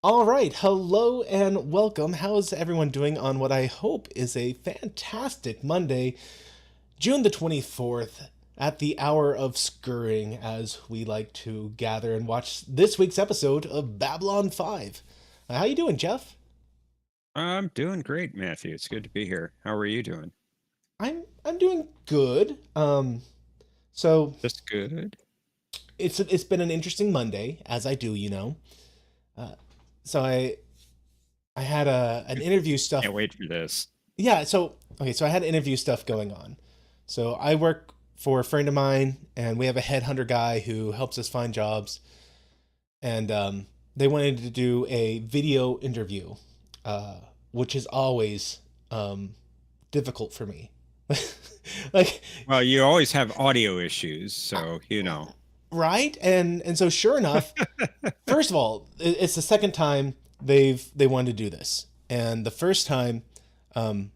All right, hello and welcome. How is everyone doing on what I hope is a fantastic Monday, June the 24th, at the hour of scurrying, as we like to gather and watch this week's episode of Babylon 5. How you doing, Jeff? I'm doing great, Matthew. It's good to be here. How are you doing? I'm doing good. So Just good. it's been an interesting Monday, as I do. Uh, so I had an interview stuff. Can't wait for this. Yeah, so I had interview stuff going on. So I work for a friend of mine, and we have a headhunter guy who helps us find jobs. And they wanted to do a video interview, uh, which is always difficult for me. like, Well, you always have audio issues, so right? And so sure enough, first of all, it's the second time they wanted to do this, and the first time, um,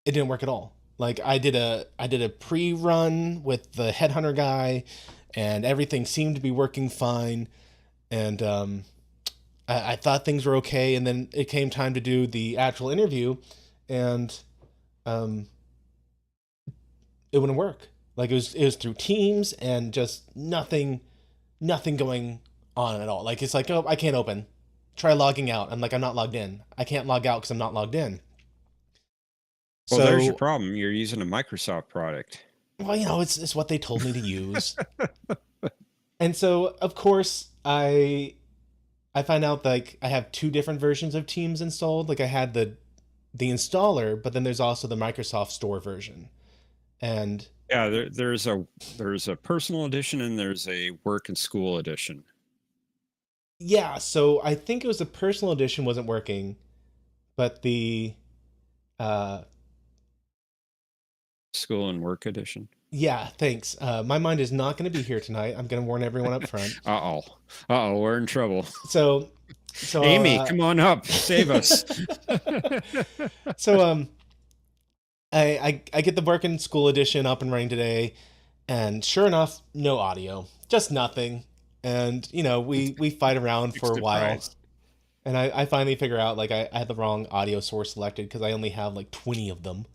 it didn't work at all. Like I did a pre-run with the headhunter guy, and everything seemed to be working fine. And I thought things were okay, and then it came time to do the actual interview, and um, it wouldn't work. Like it was through Teams, and just nothing going on at all. Like it's like, oh, I can't open. Try logging out. I'm like, I'm not logged in. I can't log out because I'm not logged in. well, there's your So, problem. You're using a Microsoft product. well, it's what they told me to use. And so, of course, I find out like I have two different versions of Teams installed. Like I had the installer, but then there's also the Microsoft Store version. And Yeah, there's a personal edition and there's a work and school edition. yeah, so I think it was the personal edition wasn't working, but the uh School and work edition. yeah, thanks. My mind is not going to be here tonight. I'm going to warn everyone up front. Uh-oh. Uh-oh, we're in trouble. So so Amy, come on up. Save us. so I get the working school edition up and running today, and sure enough, no audio, just nothing. And we fight around Big for a while, surprise. and I finally figure out like I had the wrong audio source selected because I only have like 20 of them,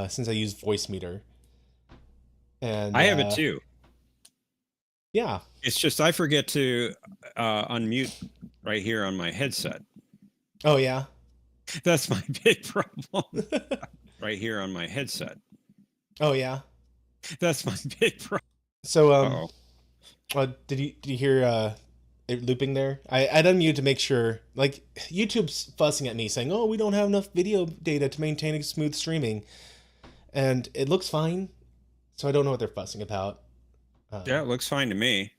since I use voice meter. And I have it too. yeah, It's just I forget to unmute right here on my headset. oh yeah, That's my big problem. Right here on my headset. oh yeah. That's my big problem. So Uh-oh. did you hear it looping there? I'd unmute to make sure. Like YouTube's fussing at me saying, "Oh, we don't have enough video data to maintain a smooth streaming," and it looks fine. So I don't know what they're fussing about. Yeah, Um, it looks fine to me.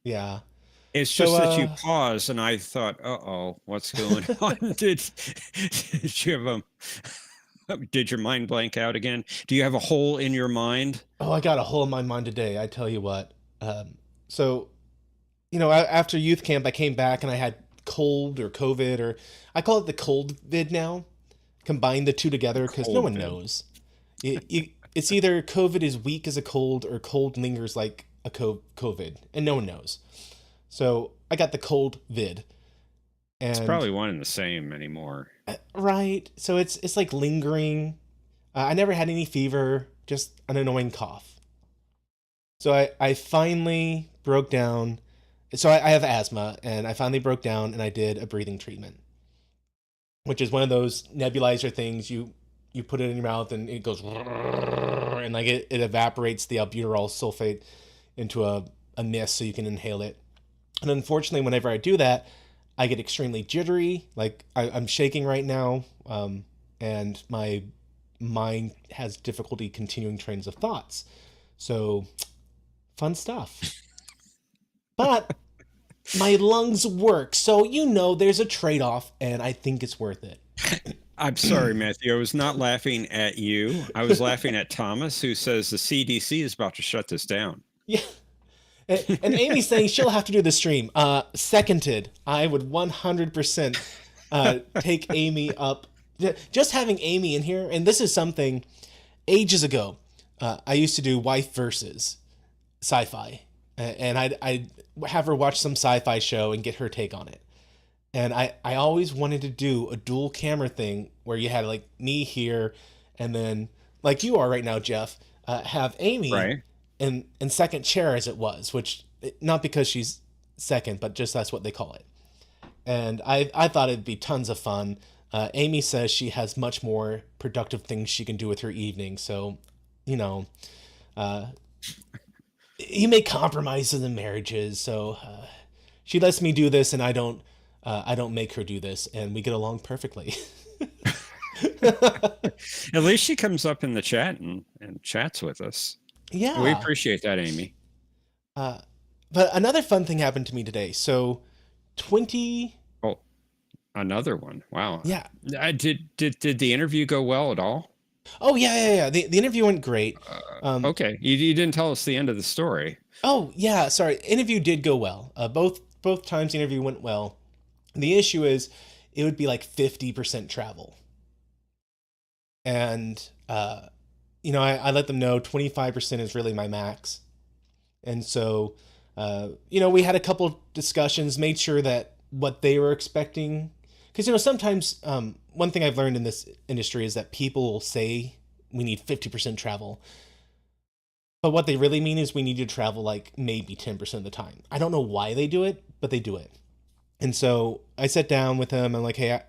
yeah. It's So just that you paused and I thought, uh-oh, what's going on? Did you have did your mind blank out again? Do you have a hole in your mind? oh, I got a hole in my mind today. I tell you what. So after youth camp, I came back and I had cold or COVID, or I call it the cold vid now. Combine the two together because no Cold one vid. knows. It's either COVID is weak as a cold or cold lingers like a COVID, and no one knows. So I got the cold vid, It's and probably one and the same anymore. right, so it's like lingering. I never had any fever, just an annoying cough. So I finally broke down. So I have asthma, and I finally broke down and I did a breathing treatment, which is one of those nebulizer things you put it in your mouth and it goes and like it evaporates the albuterol sulfate into a mist so you can inhale it. And unfortunately, whenever I do that, I get extremely jittery. Like I'm shaking right now, and my mind has difficulty continuing trains of thoughts. So fun stuff. But my lungs work, so there's a trade-off, and I think it's worth it. I'm sorry, Matthew. I was not laughing at you. I was laughing at Thomas, who says the CDC is about to shut this down. Yeah. And Amy's saying she'll have to do the stream. Seconded. I would 100% take Amy up. Just having Amy in here, and this is something ages ago. I used to do wife versus Sci-Fi, and I'd have her watch some Sci-Fi show and get her take on it. And I always wanted to do a dual camera thing where you had like me here, and then like you are right now, Jeff, have Amy Right. in second chair as it was, which not because she's second, but just that's what they call it. And I thought it'd be tons of fun. Amy says she has much more productive things she can do with her evening, so you know, uh, you make compromises in marriages. So she lets me do this, and I don't make her do this, and we get along perfectly. At least she comes up in the chat and chats with us. We Yeah. appreciate that, Amy. Uh, but another fun thing happened to me today. So 20, Oh, another one. Wow. yeah. Did the interview go well at all? Oh yeah. The interview went great. Okay. You didn't tell us the end of the story. Oh yeah, sorry. Interview did go well. Both times the interview went well. The issue is it would be like 50% travel. And I let them know 25% is really my max. And so we had a couple discussions, made sure that what they were expecting, because sometimes one thing I've learned in this industry is that people will say we need 50% travel, but what they really mean is we need to travel like maybe 10% of the time. I don't know why they do it, but they do it. And so I sat down with him and like, hey,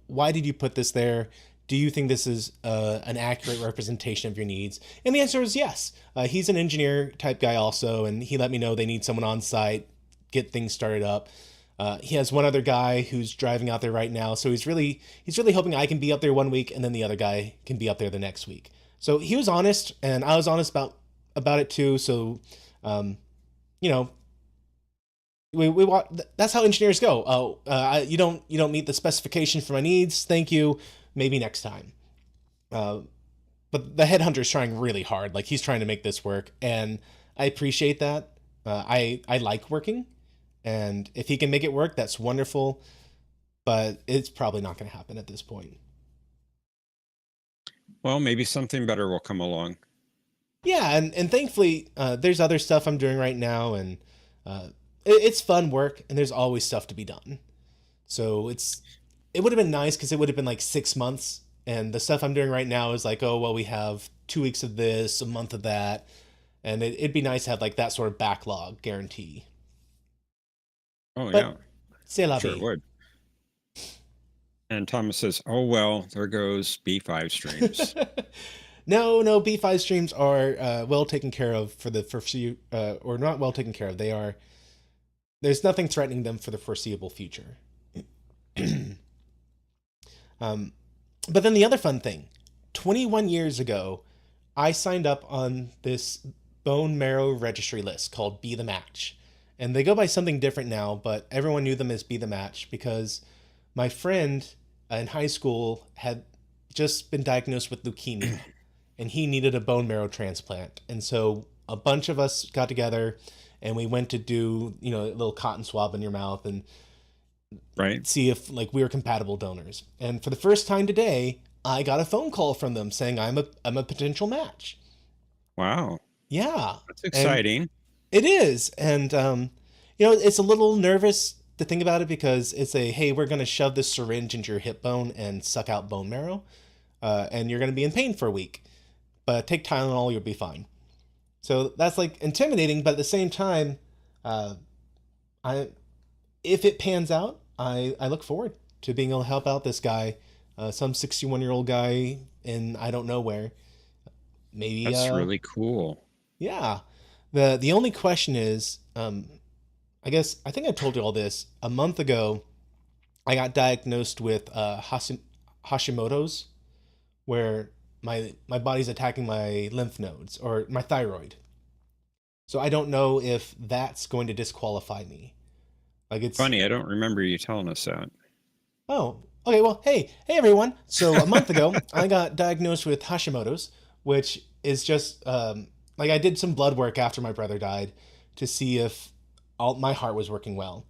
why did you put this there? Do you think this is an accurate representation of your needs? And the answer is yes. He's an engineer type guy also, and he let me know they need someone on site, get things started up. He has one other guy who's driving out there right now, so he's really hoping I can be up there one week, and then the other guy can be up there the next week. So he was honest, and I was honest about it too. So, you know, we want. That's how engineers go. Oh, you don't meet the specification for my needs. Thank you. Maybe next time. Uh, but the headhunter's trying really hard. Like he's trying to make this work, and I appreciate that. I like working, and if he can make it work, that's wonderful. But it's probably not going to happen at this point. Well, maybe something better will come along. Yeah, and thankfully, there's other stuff I'm doing right now, and it's fun work, and there's always stuff to be done. So it would have been nice because it would have been like 6 months, and the stuff I'm doing right now is like, oh well, we have 2 weeks of this, a month of that, and it'd be nice to have like that sort of backlog guarantee. Oh yeah, But c'est la sure it vie. would. And Thomas says, "Oh well, there goes B5 streams." No, B5 streams are well taken care of for the or not well taken care of. There's nothing threatening them for the foreseeable future. um, but then the other fun thing, 21 years ago, I signed up on this bone marrow registry list called Be the Match. And they go by something different now, but everyone knew them as Be the Match because my friend in high school had just been diagnosed with leukemia and he needed a bone marrow transplant. And so a bunch of us got together and we went to do, a little cotton swab in your mouth and Right. see if like we were compatible donors. And for the first time today, I got a phone call from them saying I'm a potential match. Wow, Yeah. that's And exciting. it is. And it's a little nervous to think about it because it's hey, we're going to shove this syringe into your hip bone and suck out bone marrow. And you're going to be in pain for a week. But take Tylenol, you'll be fine. So that's like intimidating, but at the same time, I if it pans out, I look forward to being able to help out this guy, some 61-year-old guy in I don't know where. Maybe That's really cool. yeah. The only question is, I think I told you all this a month ago. I got diagnosed with Hashimoto's, where my body's attacking my lymph nodes or my thyroid. So I don't know if that's going to disqualify me. Like it's Funny, I don't remember you telling us that. oh okay well hey everyone. So a month ago I got diagnosed with Hashimoto's, which is just like I did some blood work after my brother died to see if all my heart was working well,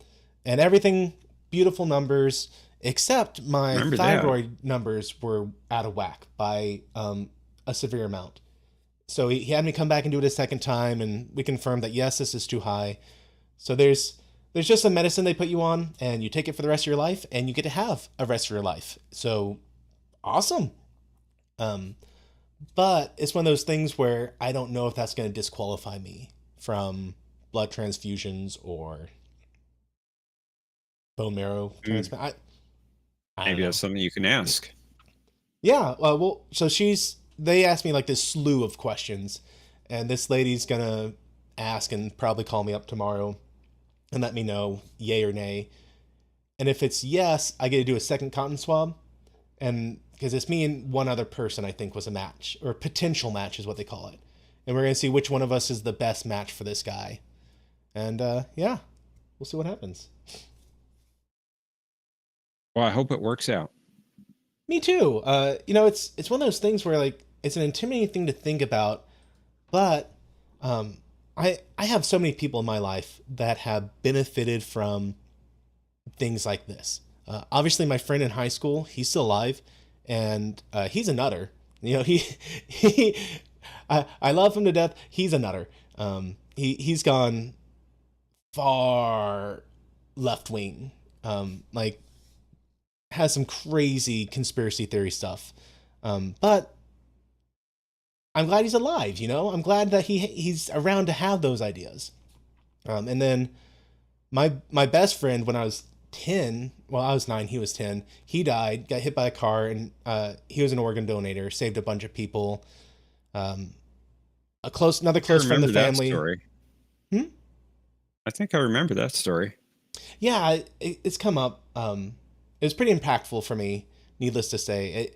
and everything beautiful numbers except my Remember that? thyroid numbers were out of whack by a severe amount. So he had me come back and do it a second time, and we confirmed that yes, this is too high. So there's there's just some medicine they put you on, and you take it for the rest of your life, and you get to have a rest of your life. So awesome. Um, but it's one of those things where I don't know if that's going to disqualify me from blood transfusions or bone marrow Mm, transplant. I don't maybe know. that's something you can ask. Yeah. Well, so they asked me like this slew of questions, and this lady's gonna ask and probably call me up tomorrow and let me know yay or nay. And if it's yes, I get to do a second cotton swab, and because it's me and one other person, I think was a match or potential match is what they call it, and we're gonna see which one of us is the best match for this guy. And yeah, we'll see what happens. Well, I hope it works out. Me too. It's one of those things where like it's an intimidating thing to think about, but um, I have so many people in my life that have benefited from things like this. Obviously, my friend in high school, he's still alive, and he's a nutter. You know, he I love him to death. He's a nutter. He's gone far left wing. Like has some crazy conspiracy theory stuff. But I'm glad he's alive. You know, I'm glad that he's around to have those ideas. And then my best friend when I was 10, well, I was 9, he was 10. He died, got hit by a car, and he was an organ donator, saved a bunch of people. Um, another I close friend of remember the that family. story. Hmm? I think I remember that story. Yeah, it's come up. It was pretty impactful for me. Needless to say,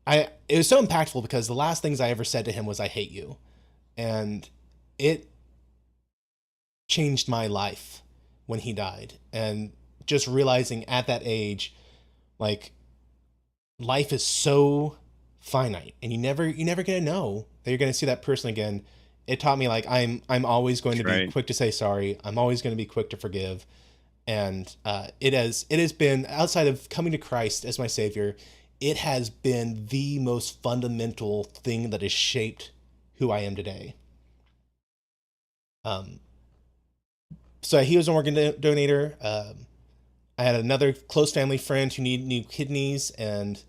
it was so impactful because the last things I ever said to him was "I hate you," and it changed my life when he died. And just realizing at that age, like life is so finite, and you never gonna know that you're gonna see that person again. It taught me like I'm always going to That's be right. quick to say sorry. I'm always going to be quick to forgive, and it has been outside of coming to Christ as my savior, it has been the most fundamental thing that has shaped who I am today. Um, so he was an organ donator. I had another close family friend who needed new kidneys and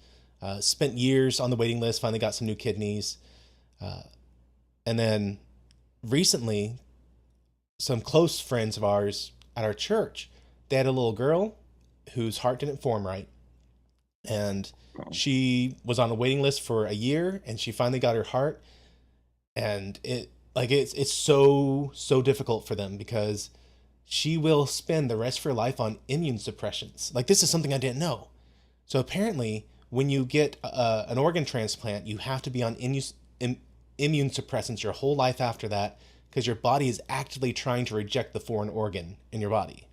spent years on the waiting list. Finally got some new kidneys, uh, and then recently, some close friends of ours at our church, they had a little girl whose heart didn't form right, and Oh, she was on a waiting list for a year, and she finally got her heart, and it's so difficult for them because she will spend the rest of her life on immune suppressions. Like this is something I didn't know. So apparently, when you get an organ transplant, you have to be on immune suppressants your whole life after that because your body is actively trying to reject the foreign organ in your body.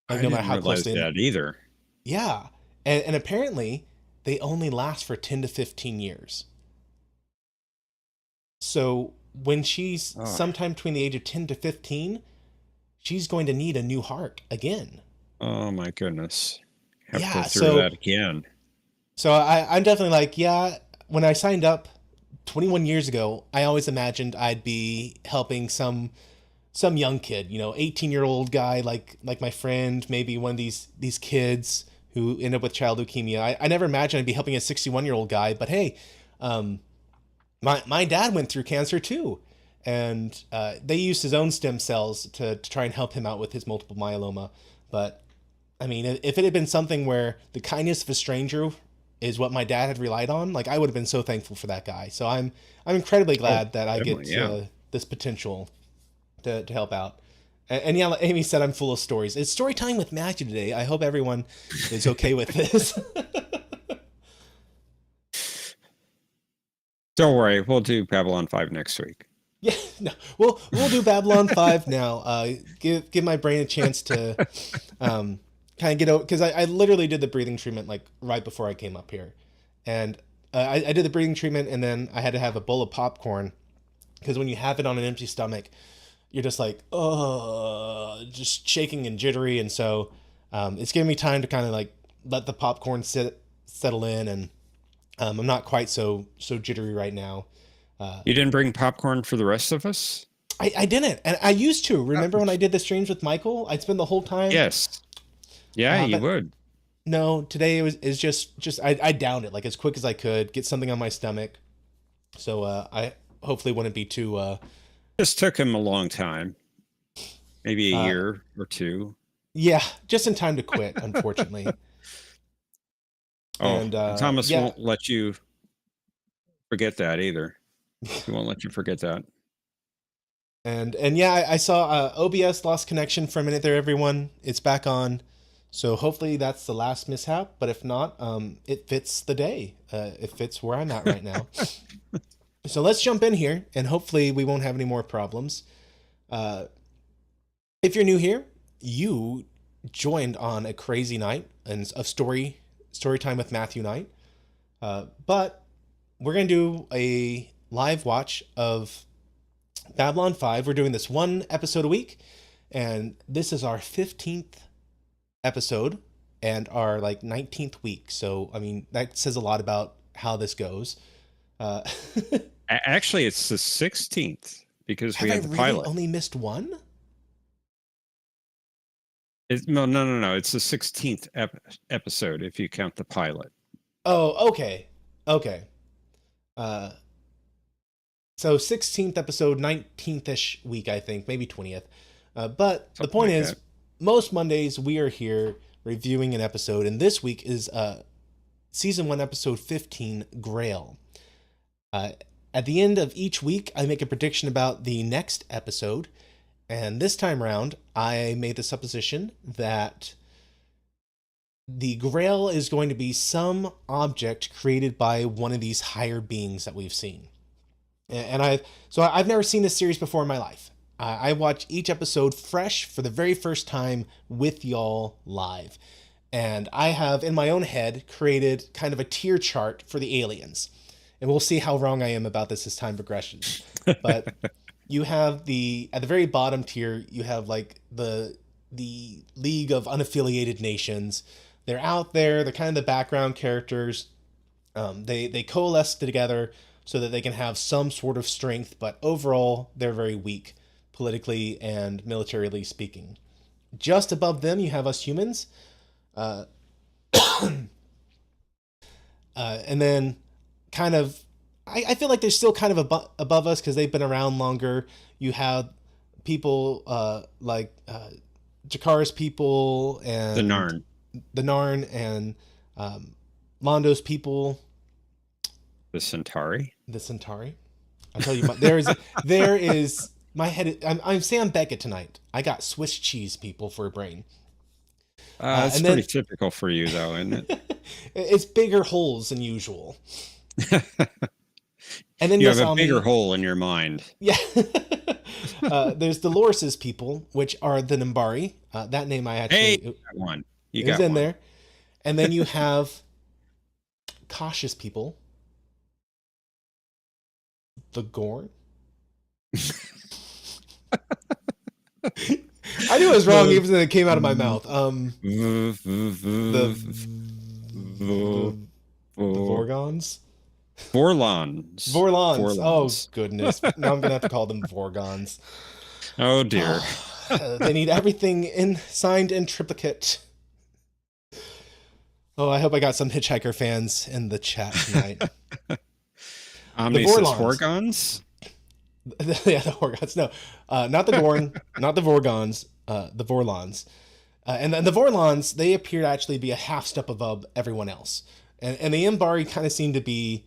Like I no matter didn't how realize closely, that either. yeah, and apparently they only last for 10 to 15 years. So when she's Oh, sometime between the age of 10 to 15, she's going to need a new heart again. oh my goodness. Have to go Yeah, through that again. so I'm definitely like, yeah, when I signed up 21 years ago, I always imagined I'd be helping some young kid, 18-year-old guy like my friend, maybe one of these kids who end up with child leukemia. I never imagined I'd be helping a 61-year-old guy, but hey, um, my dad went through cancer too, and they used his own stem cells to try and help him out with his multiple myeloma. But I mean, if it had been something where the kindness of a stranger is what my dad had relied on, like I would have been so thankful for that guy. So I'm incredibly Oh, glad that I definitely. get Yeah. this potential to help out. And yeah, like Amy said, I'm full of stories. It's story time with Matthew today. I hope everyone is okay with this. Don't worry. We'll do Babylon 5 next week. Yeah, no, we'll do Babylon 5 now. Give my brain a chance to kind of get out because I literally did the breathing treatment like right before I came up here, and I did the breathing treatment and then I had to have a bowl of popcorn because when you have it on an empty stomach, you're just like just shaking and jittery, and so it's giving me time to kind of like let the popcorn settle in, and I'm not quite so jittery right now. You didn't bring popcorn for the rest of us? I didn't, and I used to. Remember when I did the streams with Michael? I'd spend the whole time. Yes. Yeah, you But would. no, today it was is just I downed it like as quick as I could, get something on my stomach. So I hopefully wouldn't be too Just took him a long time, maybe a uh year or two. yeah, just in time to quit, unfortunately. Oh, And and Thomas yeah, won't let you forget that either. He won't let you forget that. and yeah, I saw OBS lost connection for a minute there. Everyone, it's back on. So hopefully that's the last mishap. But if not, it fits the day. It fits where I'm at right now. So let's jump in here, and hopefully we won't have any more problems. Uh, if you're new here, you joined on a crazy night and of story time with Matthew night. But we're gonna do a live watch of Babylon 5. We're doing this one episode a week, and this is our 15th episode and our like 19th week. So I mean that says a lot about how this goes. Uh, Actually, it's the 16th because we have I had the really pilot. only missed one? No. It's the 16th episode if you count the pilot. Oh, okay. Uh, so 16th episode, 19th-ish week, I think, maybe 20th. But the Something point like is, that. most Mondays we are here reviewing an episode, and this week is season 1, episode 15, Grail. Uh, at the end of each week, I make a prediction about the next episode, and this time round, I made the supposition that the Grail is going to be some object created by one of these higher beings that we've seen. And I've never seen this series before in my life. I watch each episode fresh for the very first time with y'all live. And I have in my own head created kind of a tier chart for the aliens. And we'll see how wrong I am about this as time progresses. But you have at the very bottom tier, you have like the League of Unaffiliated Nations. They're out there, they're kind of the background characters. They coalesce together so that they can have some sort of strength, but overall, they're very weak, politically and militarily speaking. Just above them, you have us humans. Uh, and then kind of, I feel like they're still kind of above us because they've been around longer. You have people like Jakar's people and The Narn and Londo's people. The Centauri. The Centauri. I tell you, there is my head. I'm Sam Beckett tonight. I got Swiss cheese people for a brain. It's And pretty then typical for you, though, isn't it? it's bigger holes than usual. And then You yes, have a bigger hole in your mind. Yeah. There's Dolores's people, which are the Nambari. That name I actually Hey, got one. You it was got in one. there. And then you have cautious people. The Gorn. I knew it was wrong even when it came out of my mouth. The Vorgons. Vorlons. Vorlons. Oh goodness! Now I'm gonna have to call them Vorgons. Oh dear. They need everything signed in triplicate. Oh, I hope I got some Hitchhiker fans in the chat tonight. Omnis Vorgons? Yeah, the Vorgons. No, not the Gorn, not the Vorgons, the Vorlons. And then the Vorlons, they appear to actually be a half step above everyone else. And the Imbari kind of seem to be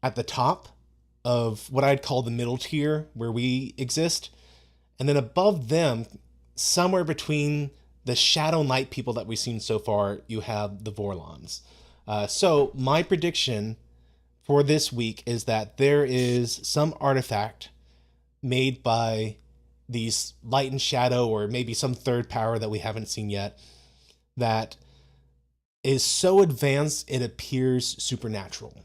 at the top of what I'd call the middle tier where we exist. And then above them, somewhere between the Shadow Knight people that we've seen so far, you have the Vorlons. So my prediction for this week is that there is some artifact made by these light and shadow, or maybe some third power that we haven't seen yet, that is so advanced it appears supernatural.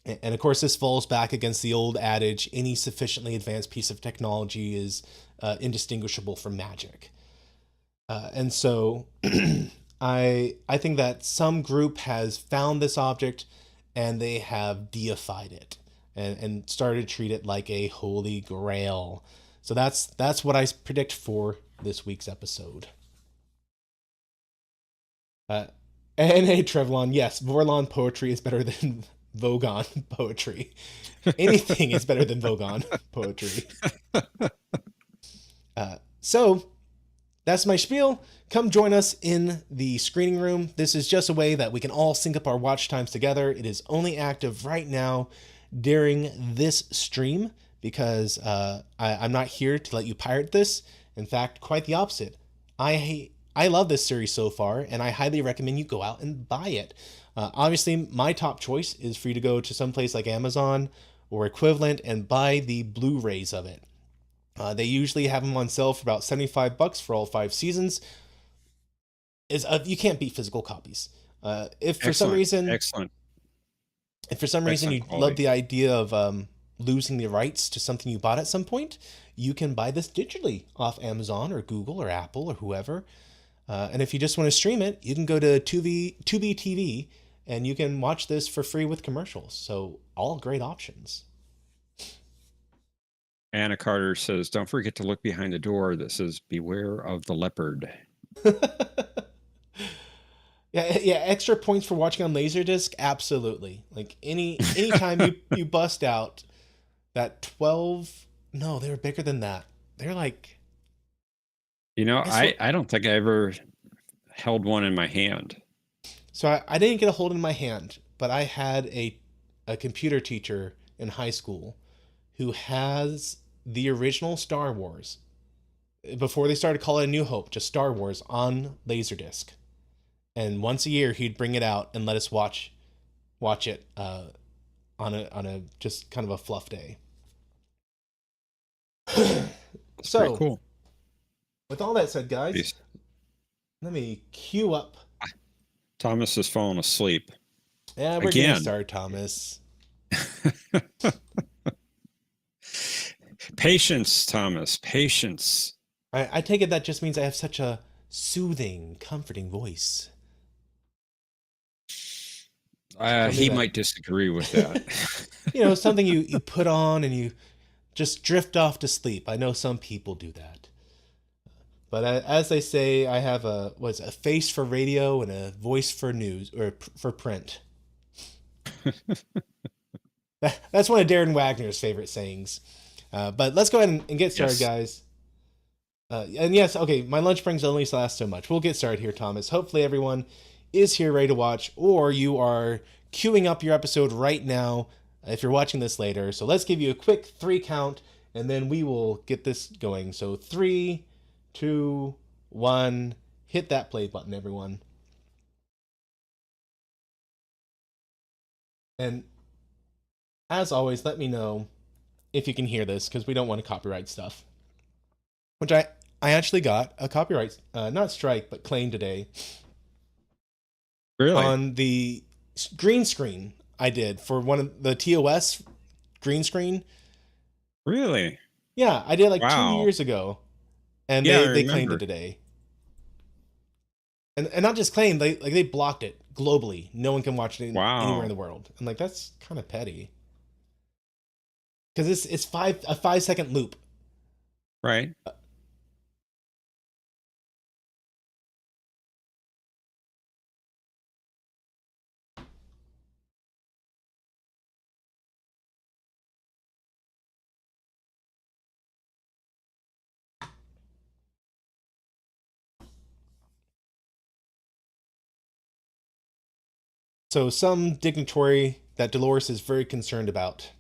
And of course, this falls back against the old adage, any sufficiently advanced piece of technology is indistinguishable from magic. And so I think that some group has found this object and they have deified it and started to treat it like a holy grail. So that's what I predict for this week's episode. Uh, and hey, Trevlon, yes, Vorlon poetry is better than Vogon poetry. Anything is better than Vogon poetry. So that's my spiel. Come join us in the screening room. This is just a way that we can all sync up our watch times together. It is only active right now during this stream because I'm not here to let you pirate this. In fact, quite the opposite. I love this series so far, and I highly recommend you go out and buy it. Obviously, my top choice is for you to go to some place like Amazon or equivalent and buy the Blu-rays of it. They usually have them on sale for about $75 for all 5 seasons. You can't beat physical copies. If for some reason, excellent, if for some reason you love the idea of losing the rights to something you bought at some point, you can buy this digitally off Amazon or Google or Apple or whoever. And if you just want to stream it, you can go to Tubi TV and you can watch this for free with commercials. So all great options. Anna Carter says, "Don't forget to look behind the door that says beware of the leopard." Yeah, extra points for watching on Laserdisc, absolutely. Like anytime you bust out that 12, no, they were bigger than that. They're like, I don't think I ever held one in my hand. So I didn't get a hold in my hand, but I had a computer teacher in high school who has the original Star Wars before they started calling it New Hope, just Star Wars on Laserdisc. And once a year he'd bring it out and let us watch it on a just kind of a fluff day. So cool. With all that said, guys, Peace. Let me cue up. Thomas has fallen asleep. Yeah, we're getting started, Thomas. Patience, Thomas. Patience. I take it that just means I have such a soothing, comforting voice. He might disagree with that. Something you put on and you just drift off to sleep. I know some people do that. But as they say, I have a face for radio and a voice for news or for print. That's one of Darren Wagner's favorite sayings. But let's go ahead and get started, guys. And yes, okay, my lunch breaks only last so much. We'll get started here, Thomas. Hopefully everyone is here ready to watch, or you are queuing up your episode right now if you're watching this later. So let's give you a quick 3 count, and then we will get this going. So 3, 2, 1, hit that play button, everyone. And as always, let me know if you can hear this, because we don't want to copyright stuff. Which I actually got a copyright, not strike, but claim today. Really? On the green screen I did for one of the TOS green screen. Really? Yeah, I did 2 years ago. And they claimed it today. And not just claimed, they blocked it globally. No one can watch it anywhere in the world. And that's kind of petty. Because it's a 5-second loop. Right. So some dignitary that Dolores is very concerned about.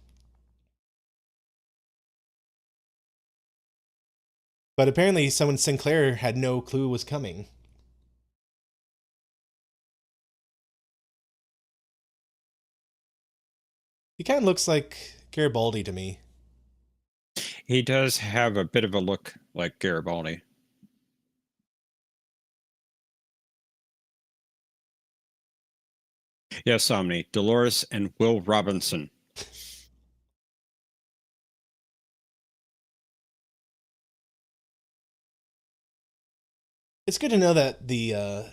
But apparently someone Sinclair had no clue was coming. He kind of looks like Garibaldi to me. He does have a bit of a look like Garibaldi. Yes, Omni, Dolores and Will Robinson. It's good to know that the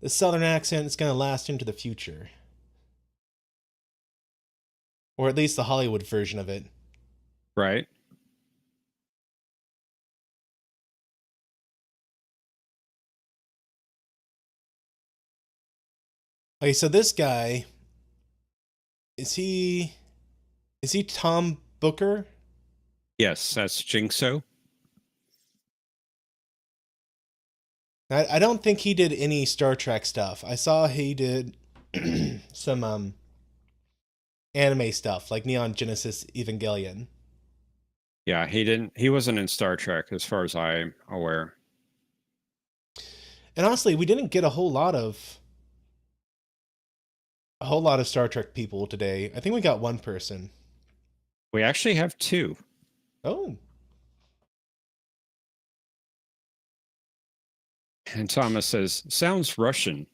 Southern accent is going to last into the future. Or at least the Hollywood version of it. Right. Okay, so this guy is he Tom Booker? Yes, that's Jinxo. I don't think he did any Star Trek stuff. I saw he did some anime stuff like Neon Genesis Evangelion. Yeah, he didn't. He wasn't in Star Trek, as far as I'm aware. And honestly, we didn't get a whole lot of Star Trek people today. I think we got one person. We actually have two. Oh. And Thomas says, "Sounds Russian."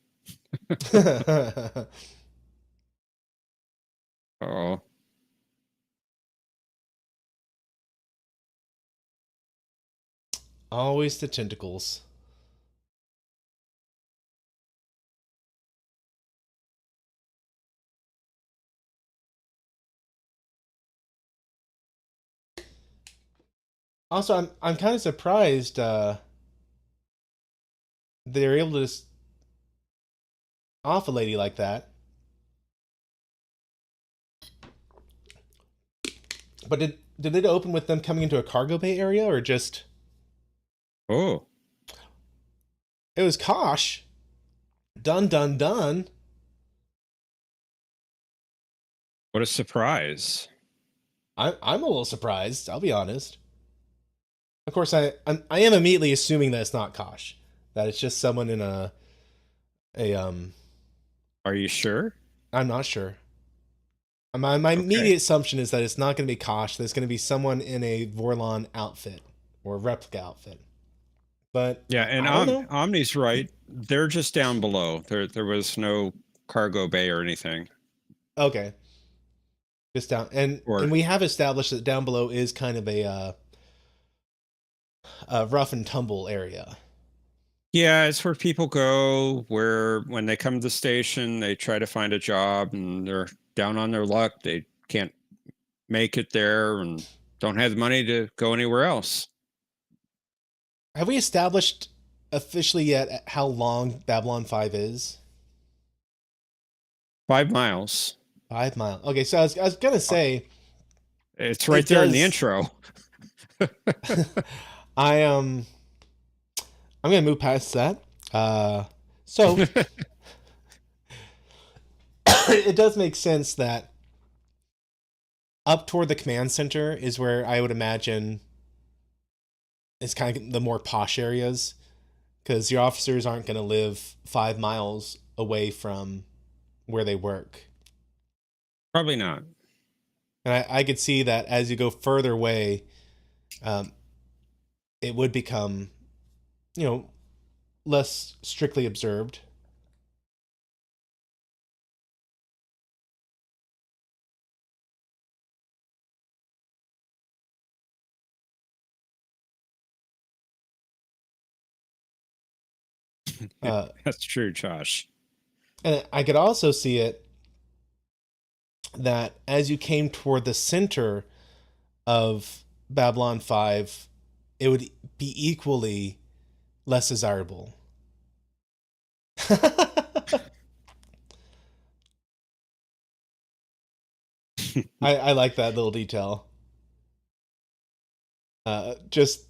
Oh, Always the tentacles. Also, I'm kind of surprised they're able to just off a lady like that. But did it open with them coming into a cargo bay area or just oh, it was Kosh? Dun dun dun. what a surprise! I'm a little surprised. I'll be honest. Of course, I am immediately assuming that it's not Kosh, that it's just someone in a. Are you sure? I'm not sure. My Okay. immediate assumption is that it's not going to be Kosh. That it's going to be someone in a Vorlon outfit or replica outfit. But Yeah, and I don't know. Omni's right. They're just down below. There was no cargo bay or anything. Okay, just down, and Or we have established that down below is kind of a rough and tumble area. yeah, it's where people go where when they come to the station, they try to find a job and they're down on their luck. They can't make it there and don't have the money to go anywhere else. Have we established officially yet how long Babylon 5 is? 5 miles. 5 miles. Okay, so I was gonna Uh, say It's right it there in the does. intro. I I'm gonna move past that. So it does make sense that up toward the command center is where I would imagine is kind of the more posh areas because your officers aren't going to live 5 miles away from where they work. Probably not. And I could see that as you go further away, um, it would become, you know, less strictly observed. Uh, That's true, Josh. and I could also see it that as you came toward the center of Babylon 5, it would be equally less desirable. I like that little detail. Just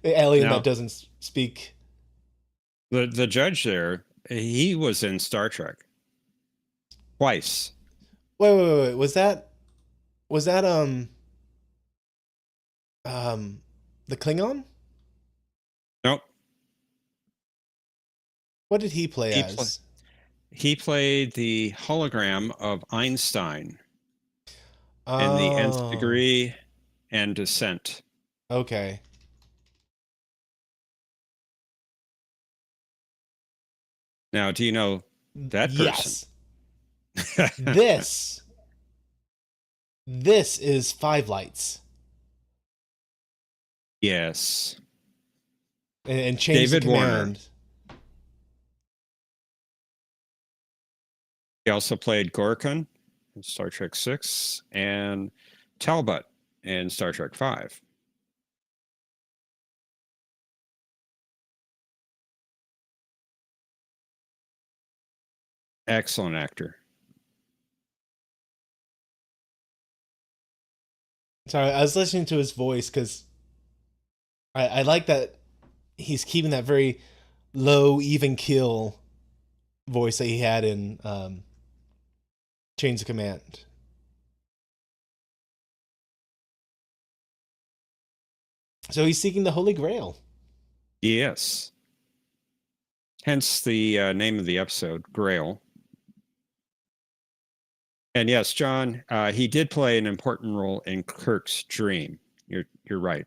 the alien that Now, doesn't speak. the judge there, he was in Star Trek twice. Wait. Was that um the Klingon? Nope. What did he play He pla as? he played the hologram of Einstein in the Nth Oh, Degree and Descent. okay. Now, do you know that person? Yes. This this is Five Lights Yes. and change the David Warner. command. He also played Gorkon in Star Trek 6 and Talbot in Star Trek 5. Excellent actor. Sorry, I was listening to his voice because I like that he's keeping that very low, even kill voice that he had in Chains of Command. So he's seeking the Holy Grail. Yes. Hence the name of the episode, Grail. And yes, John, he did play an important role in Kirk's dream. You're right.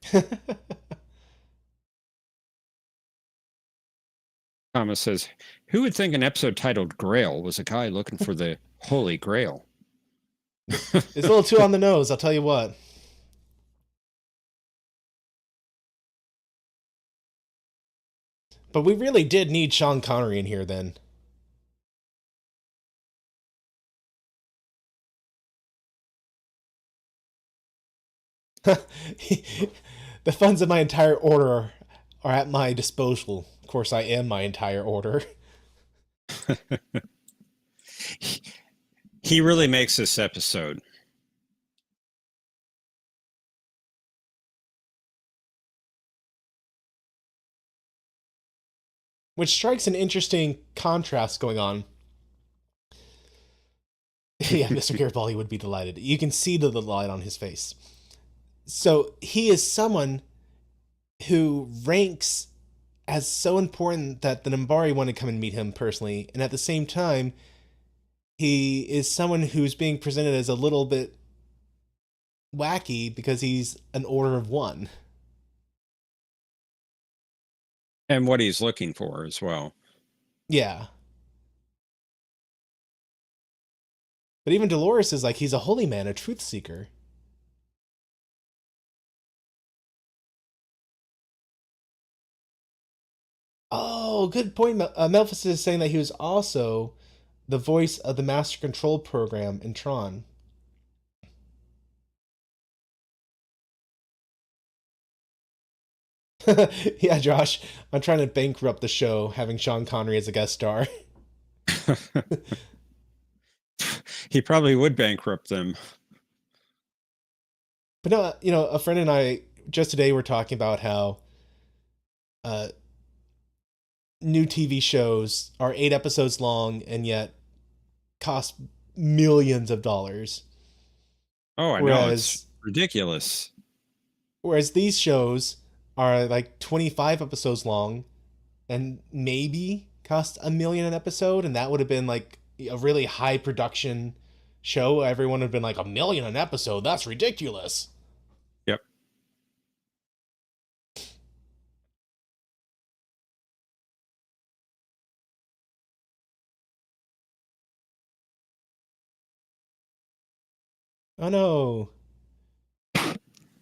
Thomas says, "Who would think an episode titled Grail was a guy looking for the Holy Grail?" It's a little too on the nose, I'll tell you what. But we really did need Sean Connery in here then. The funds of my entire order are at my disposal. Of course, I am my entire order. He really makes this episode. Which strikes an interesting contrast going on. Yeah, Mr. Garibaldi would be delighted. You can see the delight on his face. So he is someone who ranks as so important that the Nambari want to come and meet him personally, and at the same time, he is someone who's being presented as a little bit wacky because he's an order of one. And what he's looking for as well. Yeah. But even Dolores is like, he's a holy man, a truth seeker. Oh, good point. Memphis is saying that he was also the voice of the Master Control program in Tron. Yeah, Josh, I'm trying to bankrupt the show having Sean Connery as a guest star. He probably would bankrupt them. But no, a friend and I just today were talking about how uh, new TV shows are 8 episodes long and yet cost millions of dollars. Oh, I know. It's Whereas ridiculous. whereas these shows are like 25 episodes long and maybe cost a million an episode, and that would have been like a really high production show. Everyone would have been like, a million an episode, that's ridiculous. Yep. Oh no,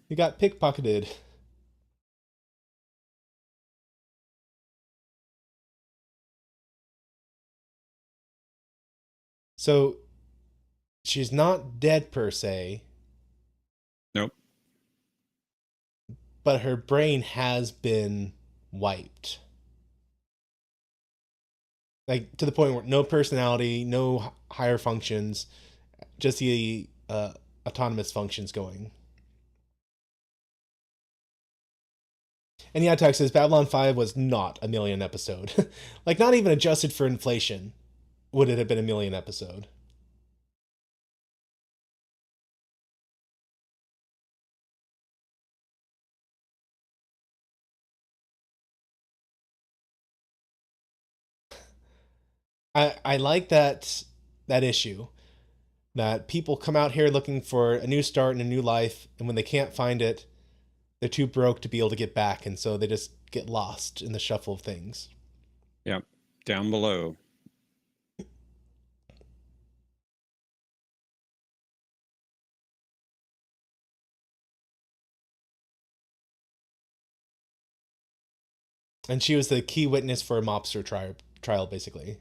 you got pickpocketed. So she's not dead per se, Nope. but her brain has been wiped. Like to the point where no personality, no higher functions, just the autonomous functions going. And yeah, Tex says Babylon 5 was not a million episode. Like, not even adjusted for inflation would it have been a million episode. I like that issue that people come out here looking for a new start and a new life, and when they can't find it, they're too broke to be able to get back, and so they just get lost in the shuffle of things. Yep. Down below. And she was the key witness for a mobster trial, basically.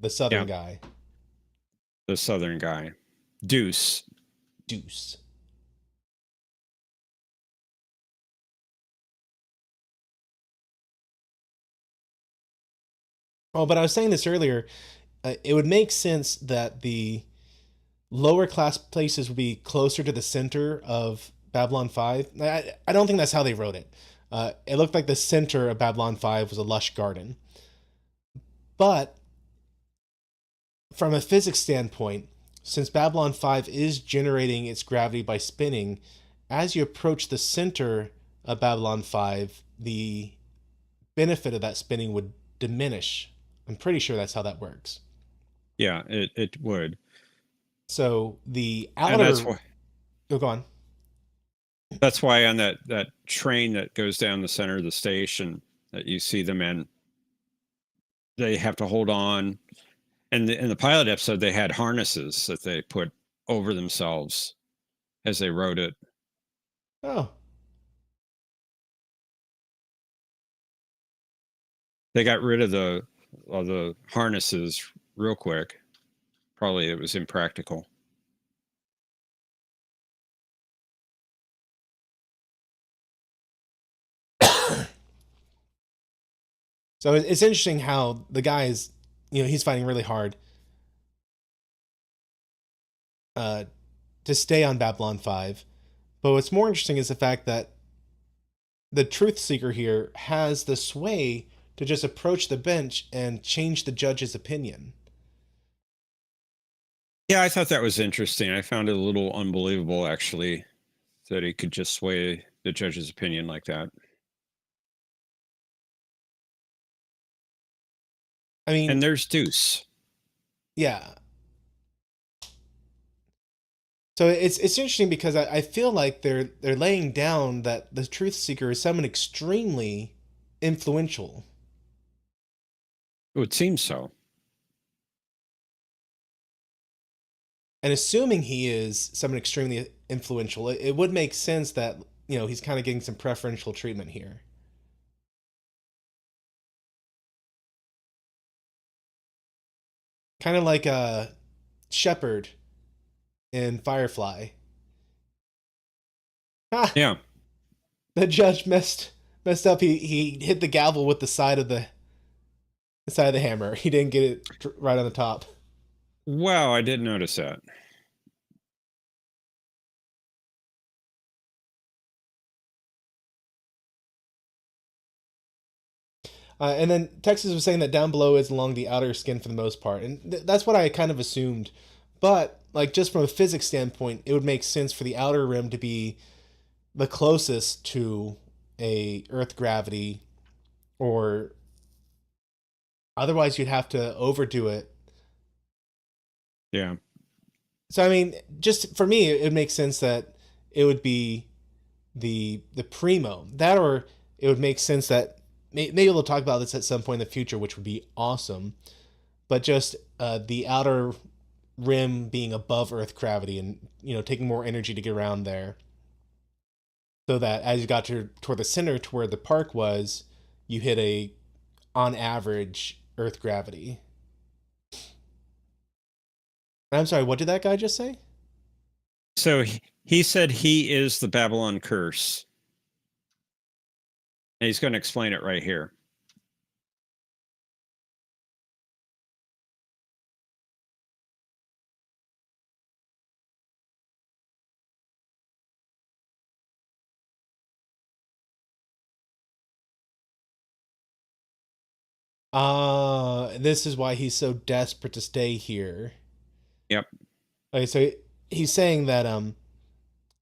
The southern Yep. guy. The southern guy. Deuce. Deuce. Oh, but I was saying this earlier. it would make sense that the lower class places would be closer to the center of Babylon 5. I don't think that's how they wrote it. It looked like the center of Babylon 5 was a lush garden. But from a physics standpoint, since Babylon 5 is generating its gravity by spinning, as you approach the center of Babylon 5, the benefit of that spinning would diminish. I'm pretty sure that's how that works. Yeah, it would. So the And outer. Oh, go on. that's why on that train that goes down the center of the station that you see them in, they have to hold on. And in the pilot episode, they had harnesses that they put over themselves as they rode it. Oh, They got rid of the harnesses real quick. Probably it was impractical. so it's interesting how the guy is, he's fighting really hard uh, to stay on Babylon 5. But what's more interesting is the fact that the truth seeker here has the sway to just approach the bench and change the judge's opinion. Yeah, I thought that was interesting. I found it a little unbelievable, actually, that he could just sway the judge's opinion like that. I mean, And there's Deuce. yeah. So it's interesting because I feel like they're laying down that the truth seeker is someone extremely influential. It would seem so. And assuming he is someone extremely influential, it would make sense that he's kind of getting some preferential treatment here. Kind of like a Shepard in Firefly. Ha! Yeah. The judge messed up. He hit the gavel with the side of the hammer. He didn't get it right on the top. Wow, I did notice that. And then Texas was saying that down below is along the outer skin for the most part, and that's what I kind of assumed. But like just from a physics standpoint, it would make sense for the outer rim to be the closest to a Earth gravity, or otherwise you'd have to overdo it. Yeah. So I mean, just for me, it would make sense that it would be the primo that, or it would make sense that maybe we'll talk about this at some point in the future, which would be awesome. But just the outer rim being above Earth gravity, and taking more energy to get around there, so that as you got toward the center, to where the park was, you hit a on average Earth gravity. I'm sorry, what did that guy just say? So he said he is the Babylon curse. And he's going to explain it right here. This is why he's so desperate to stay here. Yep. Okay, so he's saying that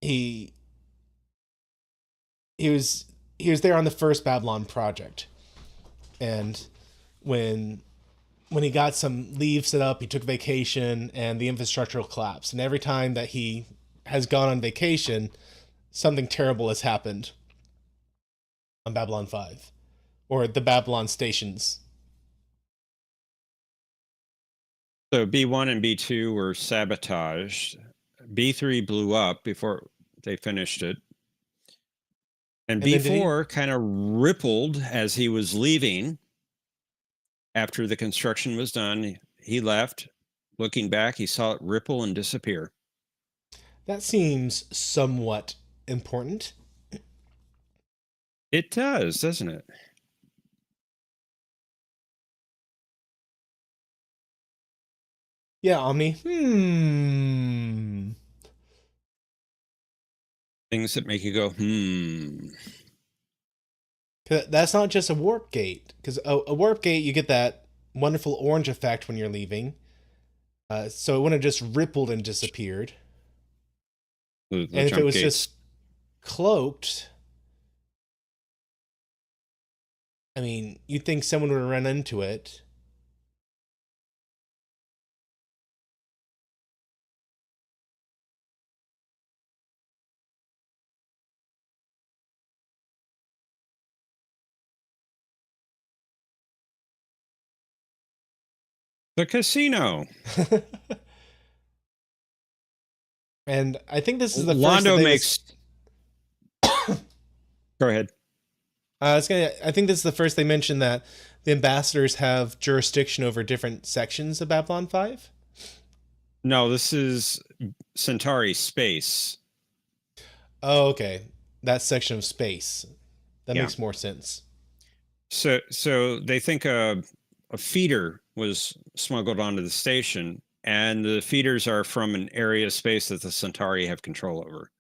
he he was he was there on the first Babylon project, and when when he got some leave set up, he took vacation, and the infrastructure collapsed. And every time that he has gone on vacation, something terrible has happened on Babylon 5 or the Babylon stations. So B1 and B2 were sabotaged. B3 blew up before they finished it. And And then did he? B4 kind of rippled as he was leaving after the construction was done. He left. Looking back, he saw it ripple and disappear. That seems somewhat important. It does, doesn't it? Yeah, Omni. Hmm. Things that make you go, hmm. 'Cause that's not just a warp gate. Because a warp gate, you get that wonderful orange effect when you're leaving. So it wouldn't have just rippled and disappeared. The And if it jump was gates. just cloaked, I mean, you'd think someone would run into it. The casino. And I think this is the first that Londo they makes. Go ahead. I think this is the first they mentioned that the ambassadors have jurisdiction over different sections of Babylon 5. No, this is Centauri space. Oh, okay. That section of space. That Yeah. makes more sense. So they think a feeder was smuggled onto the station, and the feeders are from an area of space that the Centauri have control over.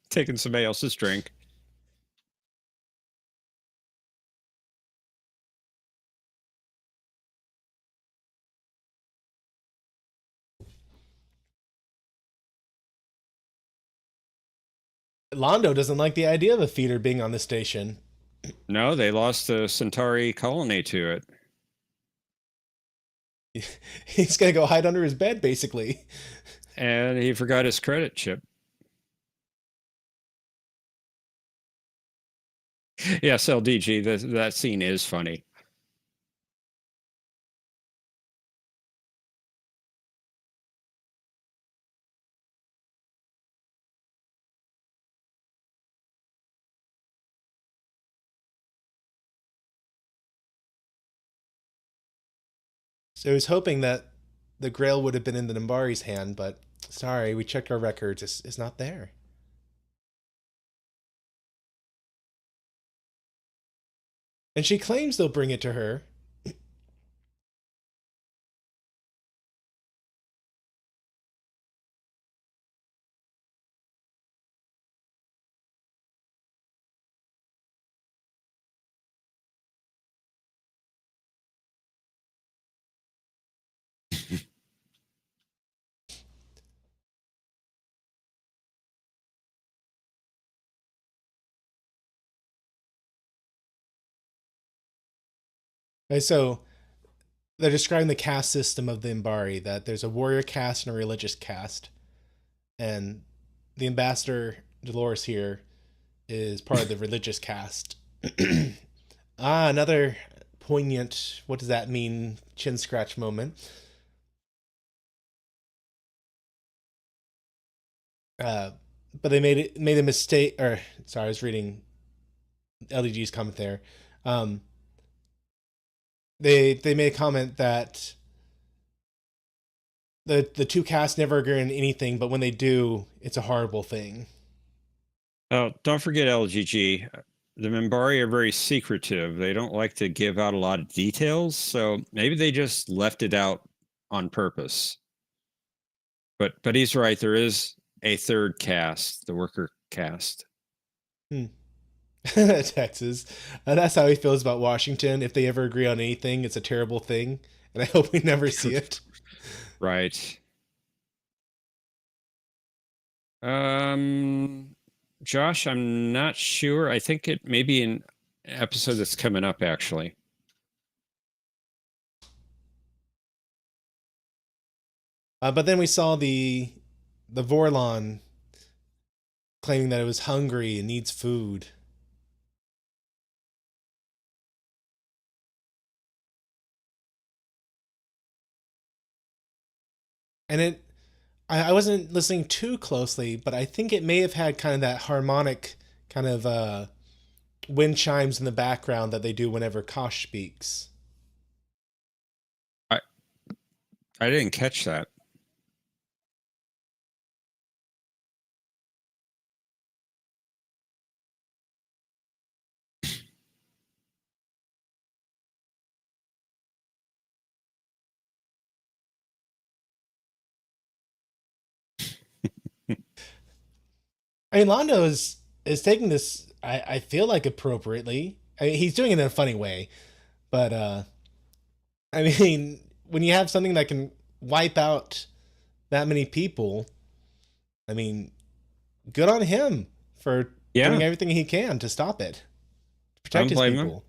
Taking somebody else's drink. Londo doesn't like the idea of a feeder being on the station. No, they lost the Centauri colony to it. He's gonna go hide under his bed, basically. And he forgot his credit chip. Yes, LDG, that scene is funny. So he's hoping that the Grail would have been in the Nambari's hand, but sorry, we checked our records. It's not there. And she claims they'll bring it to her. And so they're describing the caste system of the Imbari, that there's a warrior caste and a religious caste. And the ambassador Dolores here is part of the religious caste. Another poignant, what does that mean, chin scratch moment. Uh, but they made a mistake, or sorry, I was reading LDG's comment there. Um, they made a comment that the two casts never agree on anything, but when they do, it's a horrible thing. Oh, don't forget LGG. The Minbari are very secretive. They don't like to give out a lot of details, so maybe they just left it out on purpose. But he's right. There is a third caste, the worker caste. Hmm. Texas. That's how he feels about Washington. If they ever agree on anything, it's a terrible thing, and I hope we never see it. Right. Josh, I'm not sure. I think it may be an episode that's coming up, actually. But then we saw the Vorlon claiming that it was hungry and needs food. And I wasn't listening too closely, but I think it may have had kind of that harmonic kind of wind chimes in the background that they do whenever Kosh speaks. I I didn't catch that. I mean, Londo is taking this. I feel like appropriately. I mean, he's doing it in a funny way, but I mean, when you have something that can wipe out that many people, I mean, good on him for doing Yeah, everything he can to stop it, to I protect don't his blame him. people.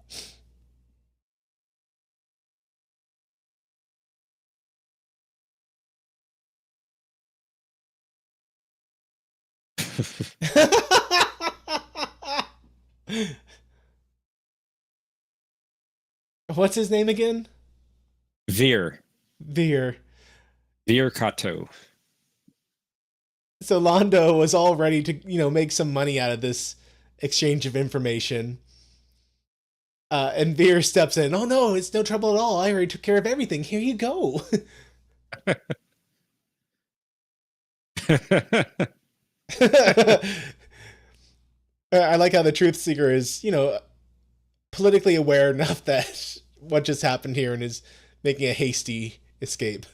What's his name again? Veer. Veer. Veer Kato. So Londo was all ready to, make some money out of this exchange of information. And Veer steps in. Oh no, it's no trouble at all. I already took care of everything. Here you go. I like how the truth seeker is, politically aware enough that what just happened here and is making a hasty escape.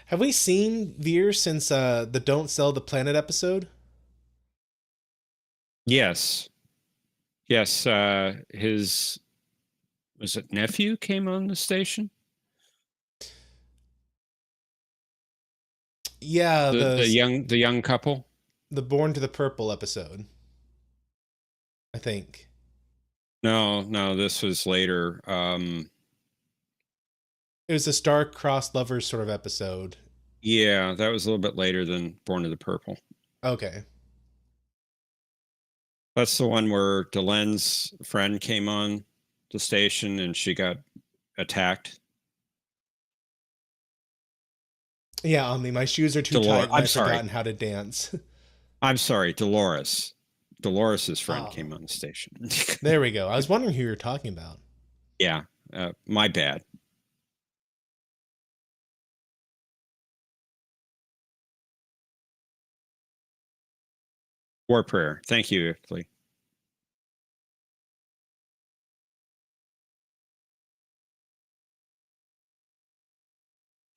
Have we seen Veer since the Don't Sell the Planet episode? Yes. Yes. His, was it nephew came on the station? Yeah, The young couple? the Born to the Purple episode, I think. No, no, this was later. It was a star-crossed lovers sort of episode. Yeah, that was a little bit later than Born of the Purple. Okay. That's the one where Delen's friend came on the station and she got attacked. Yeah, Omni, my shoes are too tight and I'm I've sorry. forgotten how to dance. I'm sorry, Dolores. Dolores's friend Oh, came on the station. there we go. I was wondering who you were talking about. Yeah, my bad. War prayer. Thank you, Lee.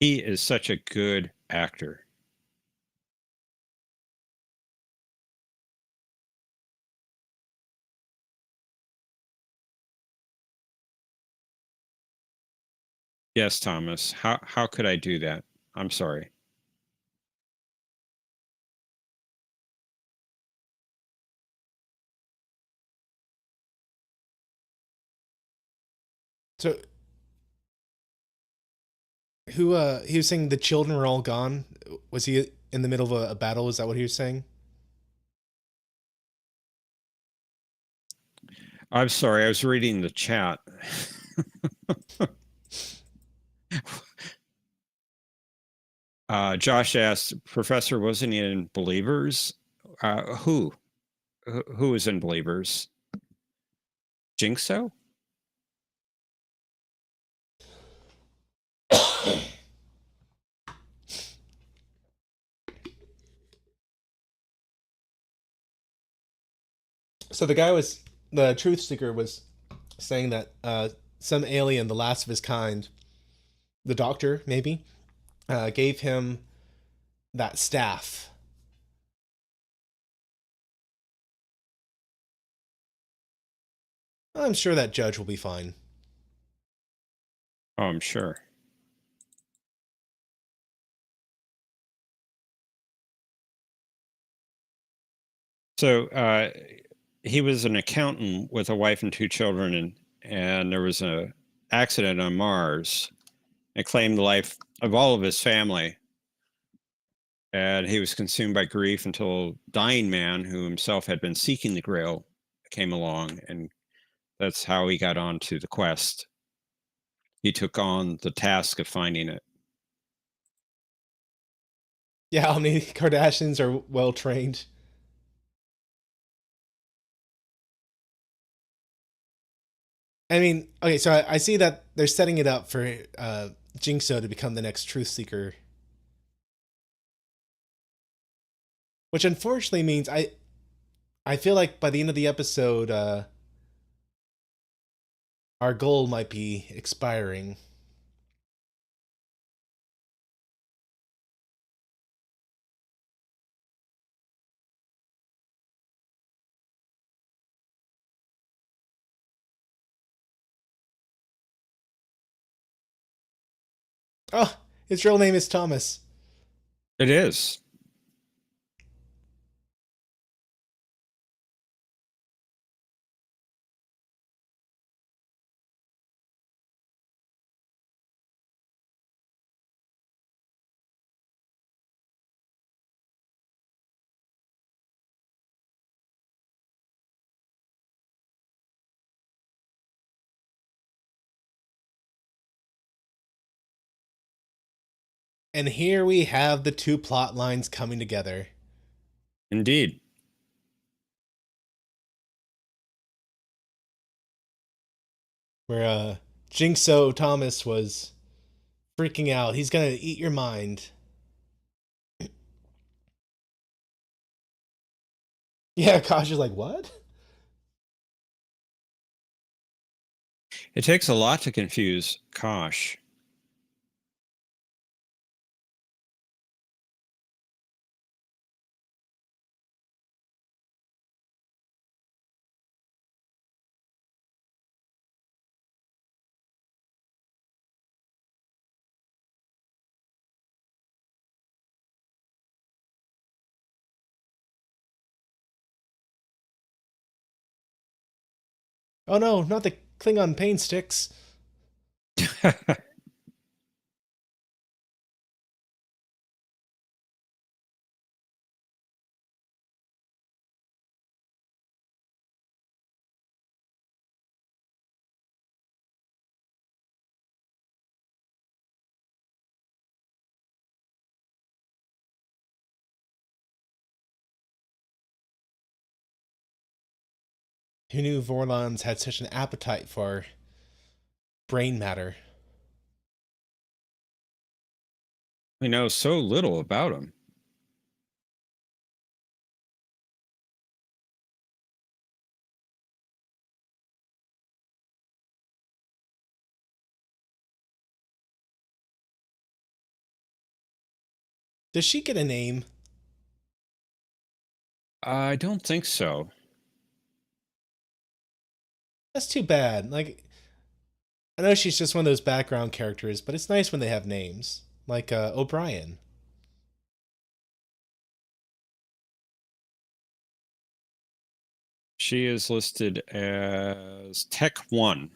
He is such a good actor. Yes, Thomas. How could I do that? I'm sorry. So, who he was saying the children were all gone? Was he in the middle of a battle? Is that what he was saying? I'm sorry. I was reading the chat. Josh asked, Professor wasn't he in Believers? Who? Who is in Believers? Jinxo? So the truth seeker was saying that some alien, the last of his kind, the doctor maybe, gave him that staff. I'm sure that judge will be fine. Oh, I'm sure. So he was an accountant with a wife and two children, and there was a accident on Mars. It claimed the life of all of his family, and he was consumed by grief until a dying man who himself had been seeking the Grail came along, and that's how he got on to the quest. He took on the task of finding it. Yeah, how many Kardashians are well trained? I mean, okay, so I see that they're setting it up for Jinxo to become the next truth seeker. which unfortunately means I feel like by the end of the episode, our goal might be expiring. Oh, his real name is Thomas. It is. And here we have the two plot lines coming together. Indeed. Where Jigsaw Thomas was freaking out. He's gonna eat your mind. Yeah, Kosh is like, what? It takes a lot to confuse Kosh. Oh no, not the Klingon pain sticks. Who knew Vorlons had such an appetite for brain matter? We know so little about him. Does she get a name? I don't think so. That's too bad. Like, I know she's just one of those background characters, but it's nice when they have names. Like O'Brien. She is listed as Tech 1.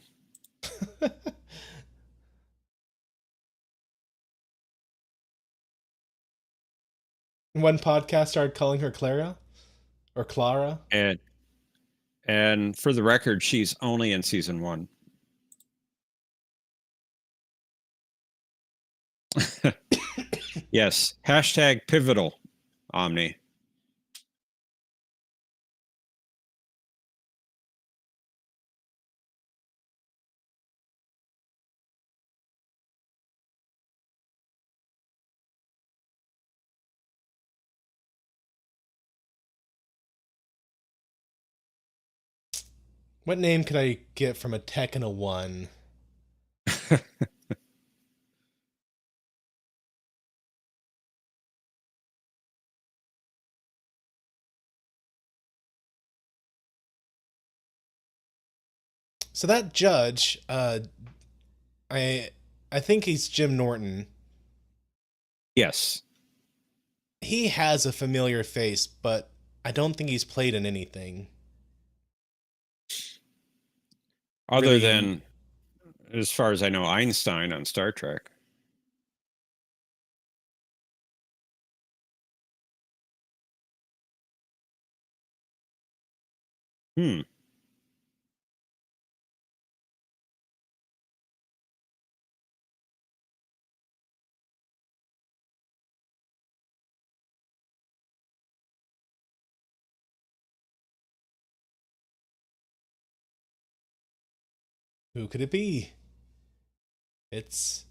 One podcast started calling her Clara or Clara. And and for the record, she's only in season 1. Yes. Hashtag pivotal, Omni. What name could I get from a tech and a one? So that judge, I I think he's Jim Norton. Yes. He has a familiar face, but I don't think he's played in anything. Other Really in than, as far as I know, Einstein on Star Trek. Hmm. who could it be? It's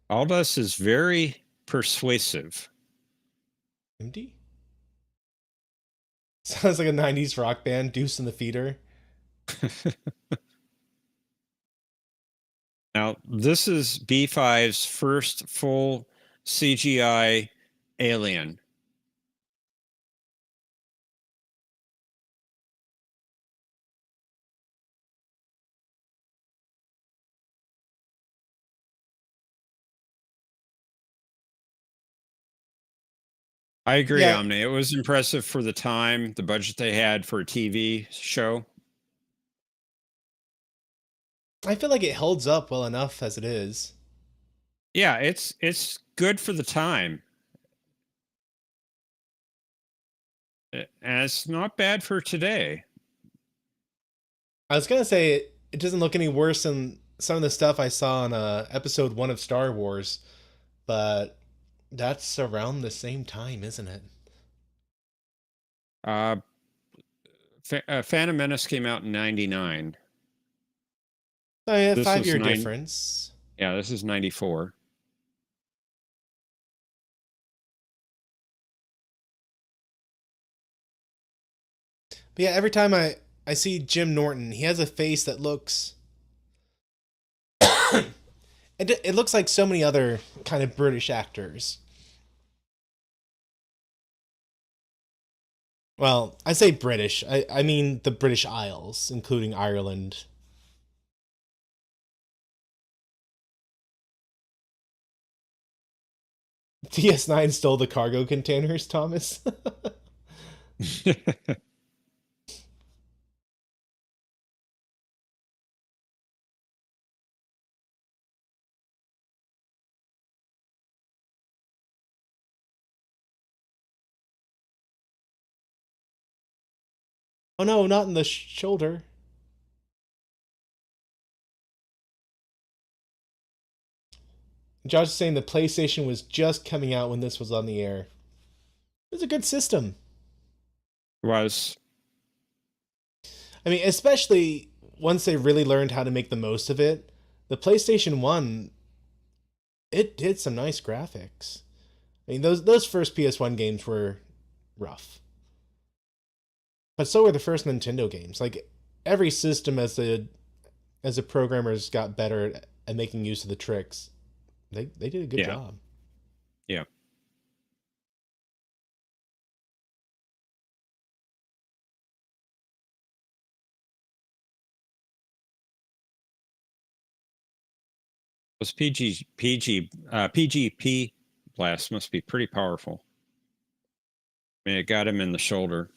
Aldous is very persuasive. MD? Sounds like a 90s rock band, Deuce and the Feeder. Now, this is B5's first full CGI alien. I agree, Yeah, Omni. It was impressive for the time, the budget they had for a TV show. I feel like it holds up well enough as it is. Yeah, it's good for the time. And it's not bad for today. I was gonna say it doesn't look any worse than some of the stuff I saw on episode 1 of Star Wars, but that's around the same time, isn't it? Uh, Phantom Menace came out in '99. Oh yeah, This five was year nine. difference. Yeah, this is '94. But yeah, every time I see Jim Norton, he has a face that looks it looks like so many other kind of British actors. Well, I say British. I mean the British Isles, including Ireland. DS9 stole the cargo containers, Thomas. Oh no, not in the shoulder. Josh is saying the PlayStation was just coming out when this was on the air. It was a good system. Was I mean, especially once they really learned how to make the most of it. The PlayStation 1, it did some nice graphics. I mean, those first PS1 games were rough. But so were the first Nintendo games. Like every system as the programmers got better at making use of the tricks, they did a good yeah, job. yeah. Was PGP blast must be pretty powerful. I mean, it got him in the shoulder.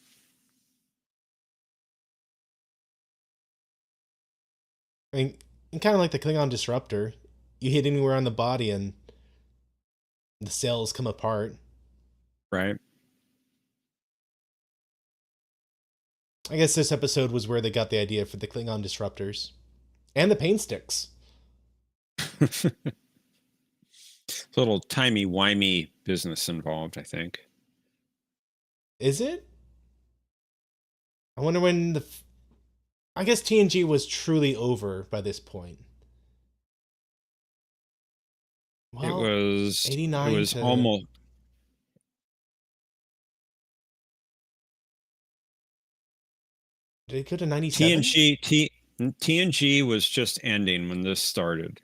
I mean, and kind of like the Klingon disruptor, you hit anywhere on the body and the cells come apart. Right. I guess this episode was where they got the idea for the Klingon disruptors and the pain sticks. It's a little timey-wimey business involved, I think. Is it? I wonder when I guess TNG was truly over by this point. It Well, was it 89 was to almost did it go to 97? TNG TNG was just ending when this started.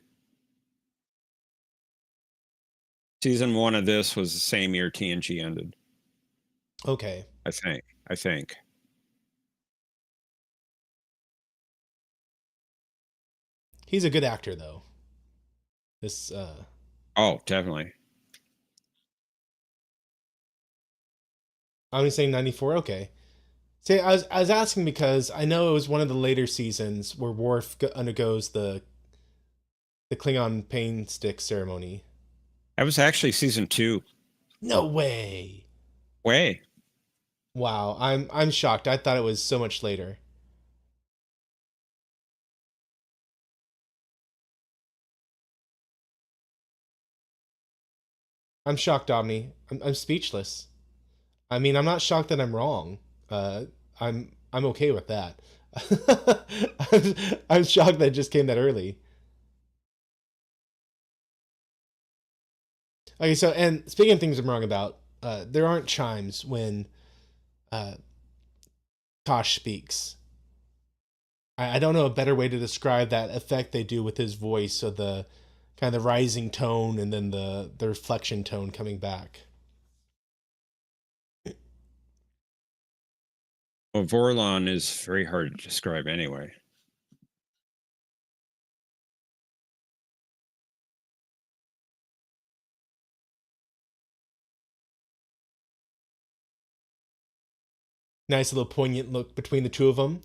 Season 1 of this was the same year TNG ended, Okay. I think. He's a good actor though. This Oh, definitely. I'm saying 94. Okay. See, I was asking because I know it was one of the later seasons where Worf undergoes the Klingon pain stick ceremony. That was actually season 2. No way. Way. Wow, I'm shocked. I thought it was so much later. I'm shocked, Omni. I'm speechless. I mean, I'm not shocked that I'm wrong. Uh, I'm okay with that. I'm shocked that it just came that early. Okay, so and speaking of things I'm wrong about, there aren't chimes when uh, Tosh speaks. I don't know a better way to describe that effect they do with his voice. So the kind of the rising tone and then the reflection tone coming back. Well, Vorlon is very hard to describe anyway. Nice little poignant look between the two of them.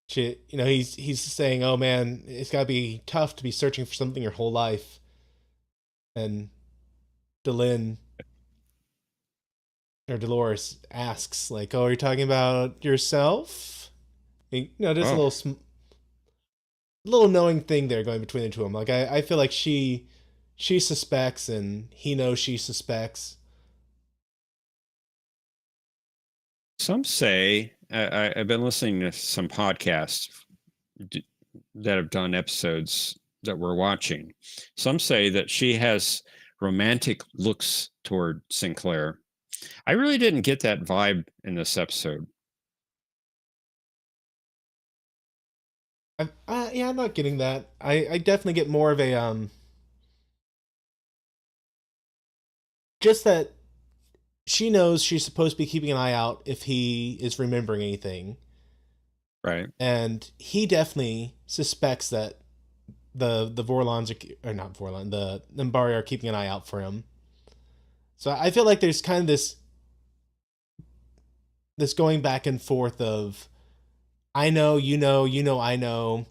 He's saying, "Oh man, it's got to be tough to be searching for something your whole life." And Delin or Dolores asks, like, "Oh, are you talking about yourself?" Just a Oh, little knowing thing there going between the two of them. Like, I feel like she suspects and he knows she suspects. some say I've been listening to some podcasts d- that have done episodes that we're watching. Some say that she has romantic looks toward Sinclair. I really didn't get that vibe in this episode. Yeah, I'm not getting that. I definitely get more of a just that she knows she's supposed to be keeping an eye out if he is remembering anything, Right. and he definitely suspects that the Vorlons or not Vorlon, the Nambari are keeping an eye out for him. So I feel like there's kind of this going back and forth of I know, I know,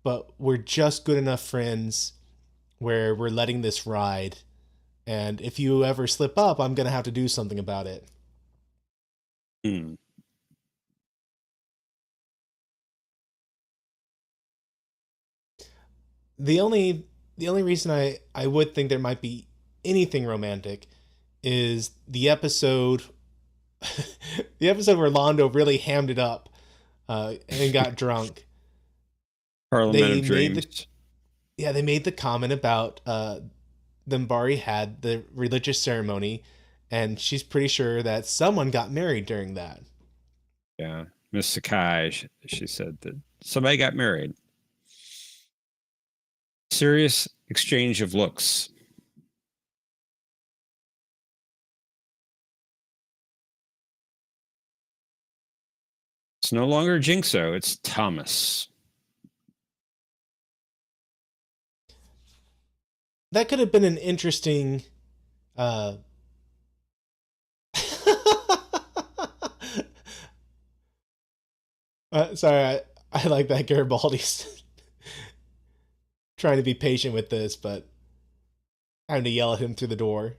but we're just good enough friends where we're letting this ride. And if you ever slip up, I'm going to have to do something about it. Hmm. The only the only reason I would think there might be anything romantic is the episode where Londo really hammed it up and got drunk. Parliament They of made the Dreams. Yeah, they made the comment about the Mbari had the religious ceremony, and she's pretty sure that someone got married during that. Yeah. Miss Sakai, she said that somebody got married. Serious exchange of looks. It's no longer Jinxo, it's Thomas. That could have been an interesting. Uh... Sorry, I like that Garibaldi's trying to be patient with this, but having to yell at him through the door.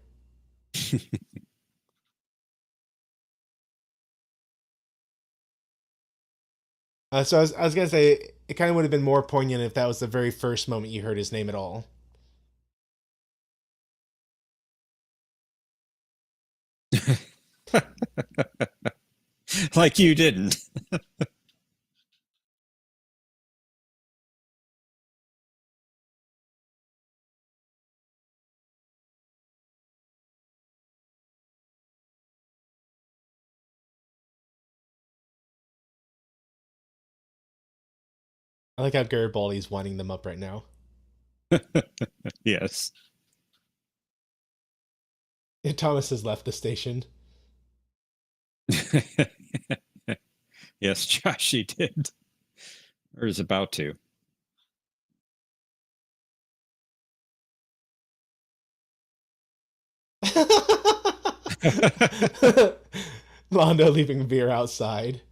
I was gonna say it kind of would have been more poignant if that was the very first moment you heard his name at all. Like you didn't. I like how Garibaldi's winding them up right now. Yes. Thomas has left the station. Yes, Josh, he did. Or is about to. Londo leaving beer outside.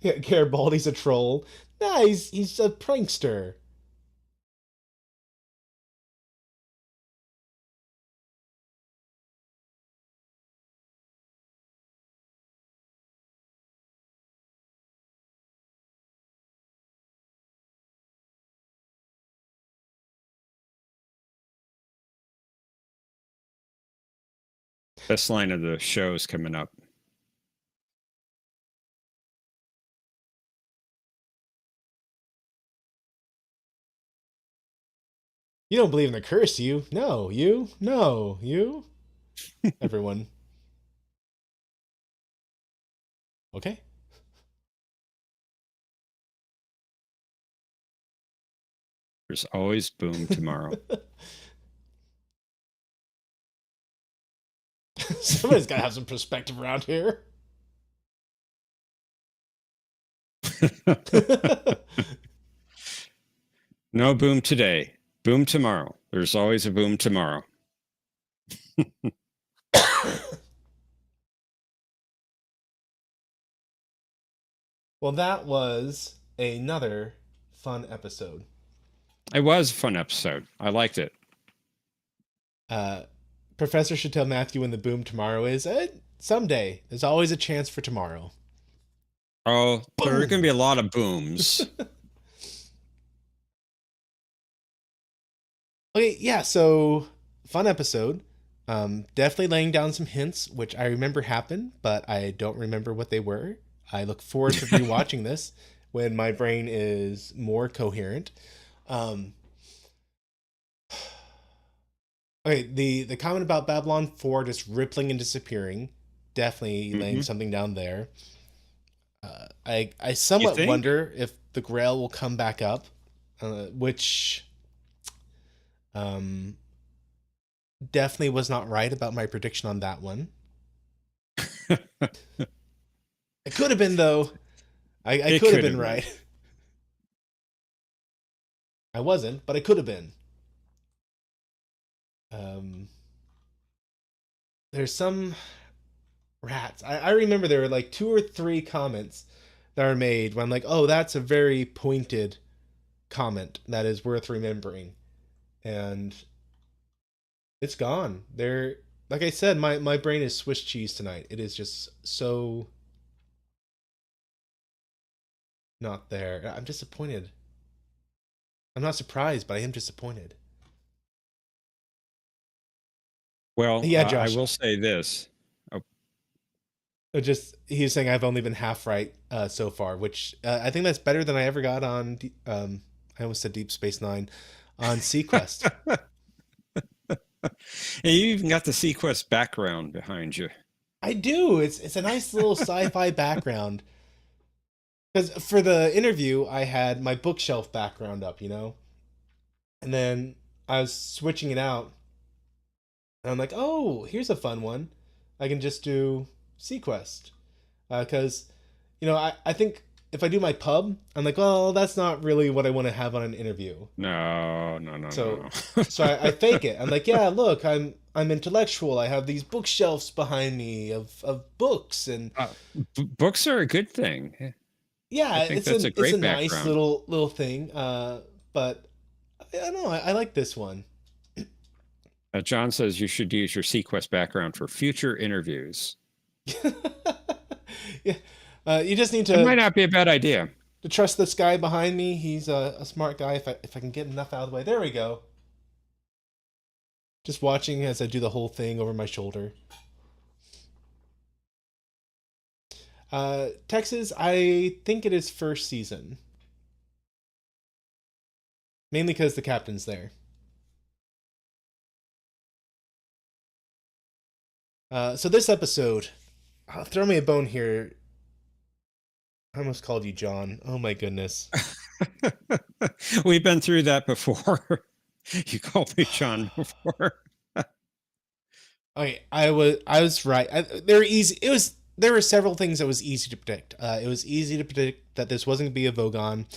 Yeah, Garibaldi's a troll. Nah, he's a prankster. Best line of the show is coming up. You don't believe in the curse, you? No, you? No, you? Everyone. Okay. There's always boom tomorrow. Somebody's got to have some perspective around here. No boom today. Boom tomorrow. There's always a boom tomorrow. Well, that was another fun episode. It was a fun episode. I liked it. Professor should tell Matthew when the boom tomorrow is. Someday. There's always a chance for tomorrow. Oh, Boom. there are going to be a lot of booms. Okay, yeah, so fun episode. Definitely laying down some hints, which I remember happened, but I don't remember what they were. I look forward to rewatching this when my brain is more coherent. Okay, the comment about Babylon 4 just rippling and disappearing, definitely laying something down there. I somewhat wonder if the Grail will come back up, which definitely was not right about my prediction on that one. It could have been, though. I could have been right. I wasn't, but I could have been. There's some rats. I remember there were like 2 or 3 comments that are made when I'm like, oh, that's a very pointed comment that is worth remembering. And it's gone. There, like I said, my brain is Swiss cheese tonight. It is just so not there. I'm disappointed. I'm not surprised, but I am disappointed. Well, Yeah, Josh. I will say this. Just he's saying I've only been half right so far, which I think that's better than I ever got on. I almost said Deep Space Nine on Sequest. And you even got the Sequest background behind you. I do. It's a nice little sci-fi background. Because for the interview, I had my bookshelf background up, and then I was switching it out, and I'm like, oh, here's a fun one. I can just do Sequest, because I think if I do my pub, I'm like, well, that's not really what I want to have on an interview. No. So I fake it. I'm like, yeah, look, I'm intellectual. I have these bookshelves behind me of books, and books are a good thing. Yeah, it's a nice little thing. But I don't know. I like this one. John says you should use your Sequest background for future interviews. Yeah, you just need to. It might not be a bad idea. To trust this guy behind me. He's a smart guy. If I can get enough out of the way, there we go. Just watching as I do the whole thing over my shoulder. Texas, I think it is first season. Mainly because the captain's there. So this episode, throw me a bone here. I almost called you John. Oh my goodness. We've been through that before. You called me John before. Okay, I was right. They were easy. There were several things that was easy to predict. It was easy to predict that this wasn't going to be a Vogon.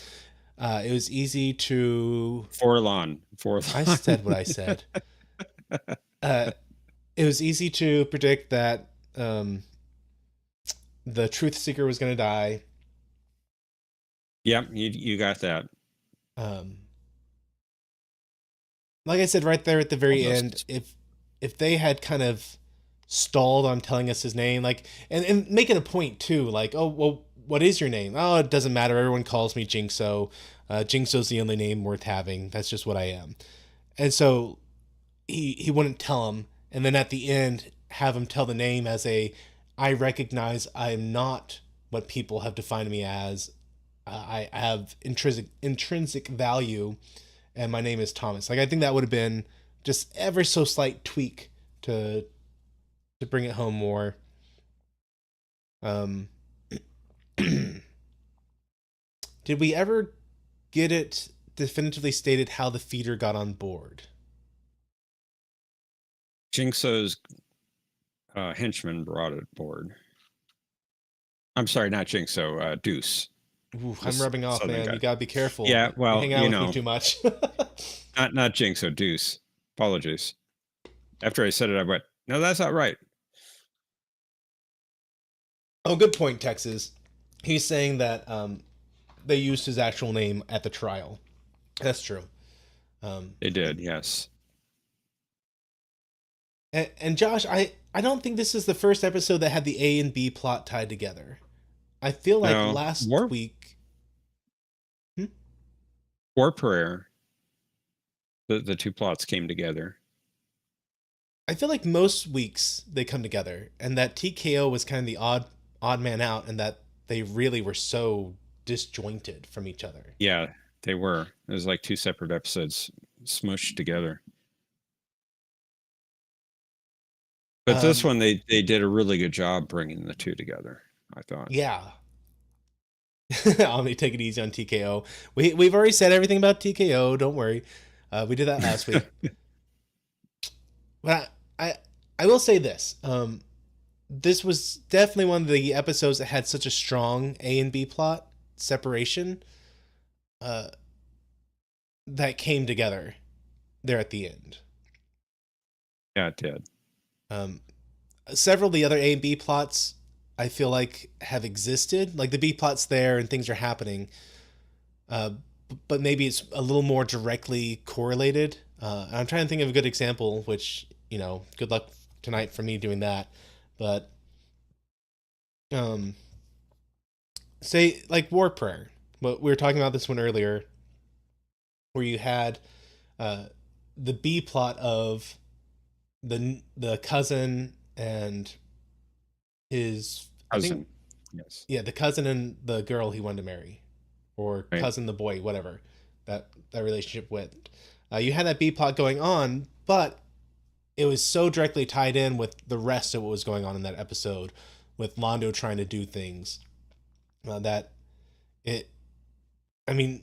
It was easy to... Forlon. I said what I said. It was easy to predict that the Truth Seeker was going to die. Yep, you got that. Like I said right there at the very end, if they had kind of stalled on telling us his name, like, and making a point too, like, oh, well, what is your name? Oh, it doesn't matter. Everyone calls me Jinxo. Jinxo's the only name worth having. That's just what I am. And so he wouldn't tell him. And then at the end, have him tell the name as a, I recognize I am not what people have defined me as. I have intrinsic value, and my name is Thomas. Like I think that would have been just ever so slight tweak to bring it home more. Um, did we ever get it definitively stated how the feeder got on board? Jinxo's henchman brought it aboard. I'm sorry, not Jinxo, Deuce. Ooh, I'm rubbing off, man. Guy. You gotta be careful. Yeah, well, you're hanging out with me too much. not Jinxo, Deuce. Apologies. After I said it, I went, no, that's not right. Oh, good point, Texas. He's saying that they used his actual name at the trial. That's true. They did, yes. And Josh, I don't think this is the first episode that had the A and B plot tied together. I feel like last week... War Prayer, the two plots came together. I feel like most weeks they come together, and that TKO was kind of the odd man out, and that they really were so disjointed from each other. Yeah, they were. It was like two separate episodes smushed together. But this one, they did a really good job bringing the two together, I thought. Yeah. Omni, take it easy on TKO. We've already said everything about TKO. Don't worry. We did that last week. But I will say this. This was definitely one of the episodes that had such a strong A and B plot separation that came together there at the end. Yeah, it did. Several of the other A and B plots I feel like have existed. Like the B plot's there and things are happening. But maybe it's a little more directly correlated. I'm trying to think of a good example, which, good luck tonight for me doing that. But say like War Prayer. But we were talking about this one earlier, where you had the B plot of the cousin and his cousin. Yes. Yeah, the cousin and the girl he wanted to marry, or right. cousin the boy, whatever that relationship went. You had that B plot going on, but it was so directly tied in with the rest of what was going on in that episode, with Londo trying to do things that it. I mean,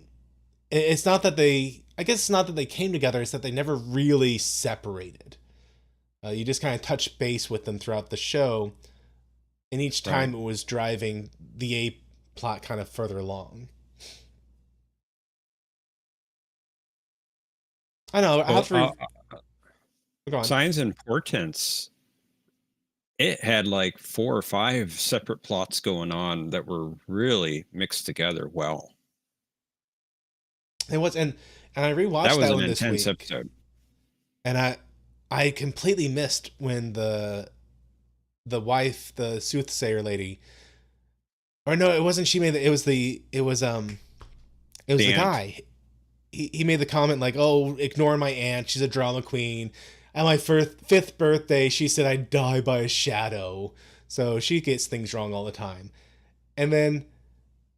it's not that they. I guess it's not that they came together. It's that they never really separated. You just kind of touch base with them throughout the show, and each time it was driving the A plot kind of further along. I know. I'll have to go on. Signs and Portents. It had like 4 or 5 separate plots going on that were really mixed together well. It was, and I rewatched that one this week. That was an intense episode. And I completely missed when the wife, the soothsayer lady, or no, it wasn't. She made it was the guy. He made the comment like, "Oh, ignore my aunt. She's a drama queen. At my 5th birthday, she said I'd die by a shadow." So she gets things wrong all the time. And then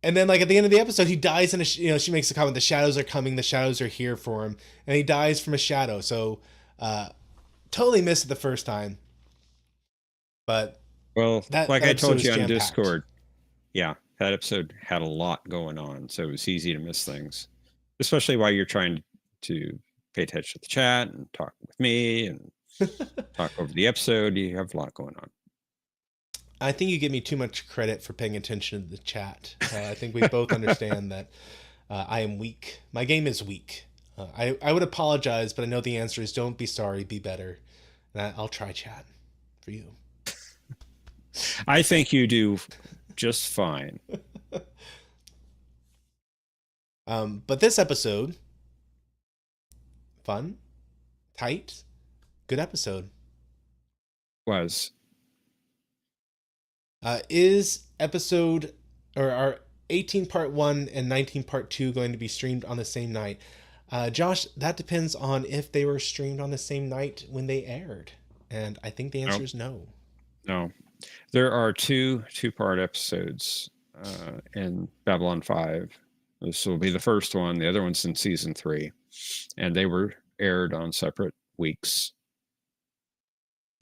like at the end of the episode, he dies in she makes the comment, "The shadows are coming. The shadows are here for him," and he dies from a shadow. So. Totally missed it the first time, but like I told you on Discord, yeah, that episode had a lot going on, so it was easy to miss things, especially while you're trying to pay attention to the chat and talk with me and talk over the episode. You have a lot going on. I think you give me too much credit for paying attention to the chat. I think we both understand that I am weak. My game is weak. I would apologize, but I know the answer is don't be sorry, be better. And I'll try chat for you. I think you do just fine. But this episode, fun, tight, good episode. Was. Is episode, or are 18 part 1 and 19 part 2 going to be streamed on the same night? Josh, that depends on if they were streamed on the same night when they aired. And I think the answer Nope. is no. No. There are two-part episodes in Babylon 5. This will be the first one. The other one's in season 3. And they were aired on separate weeks.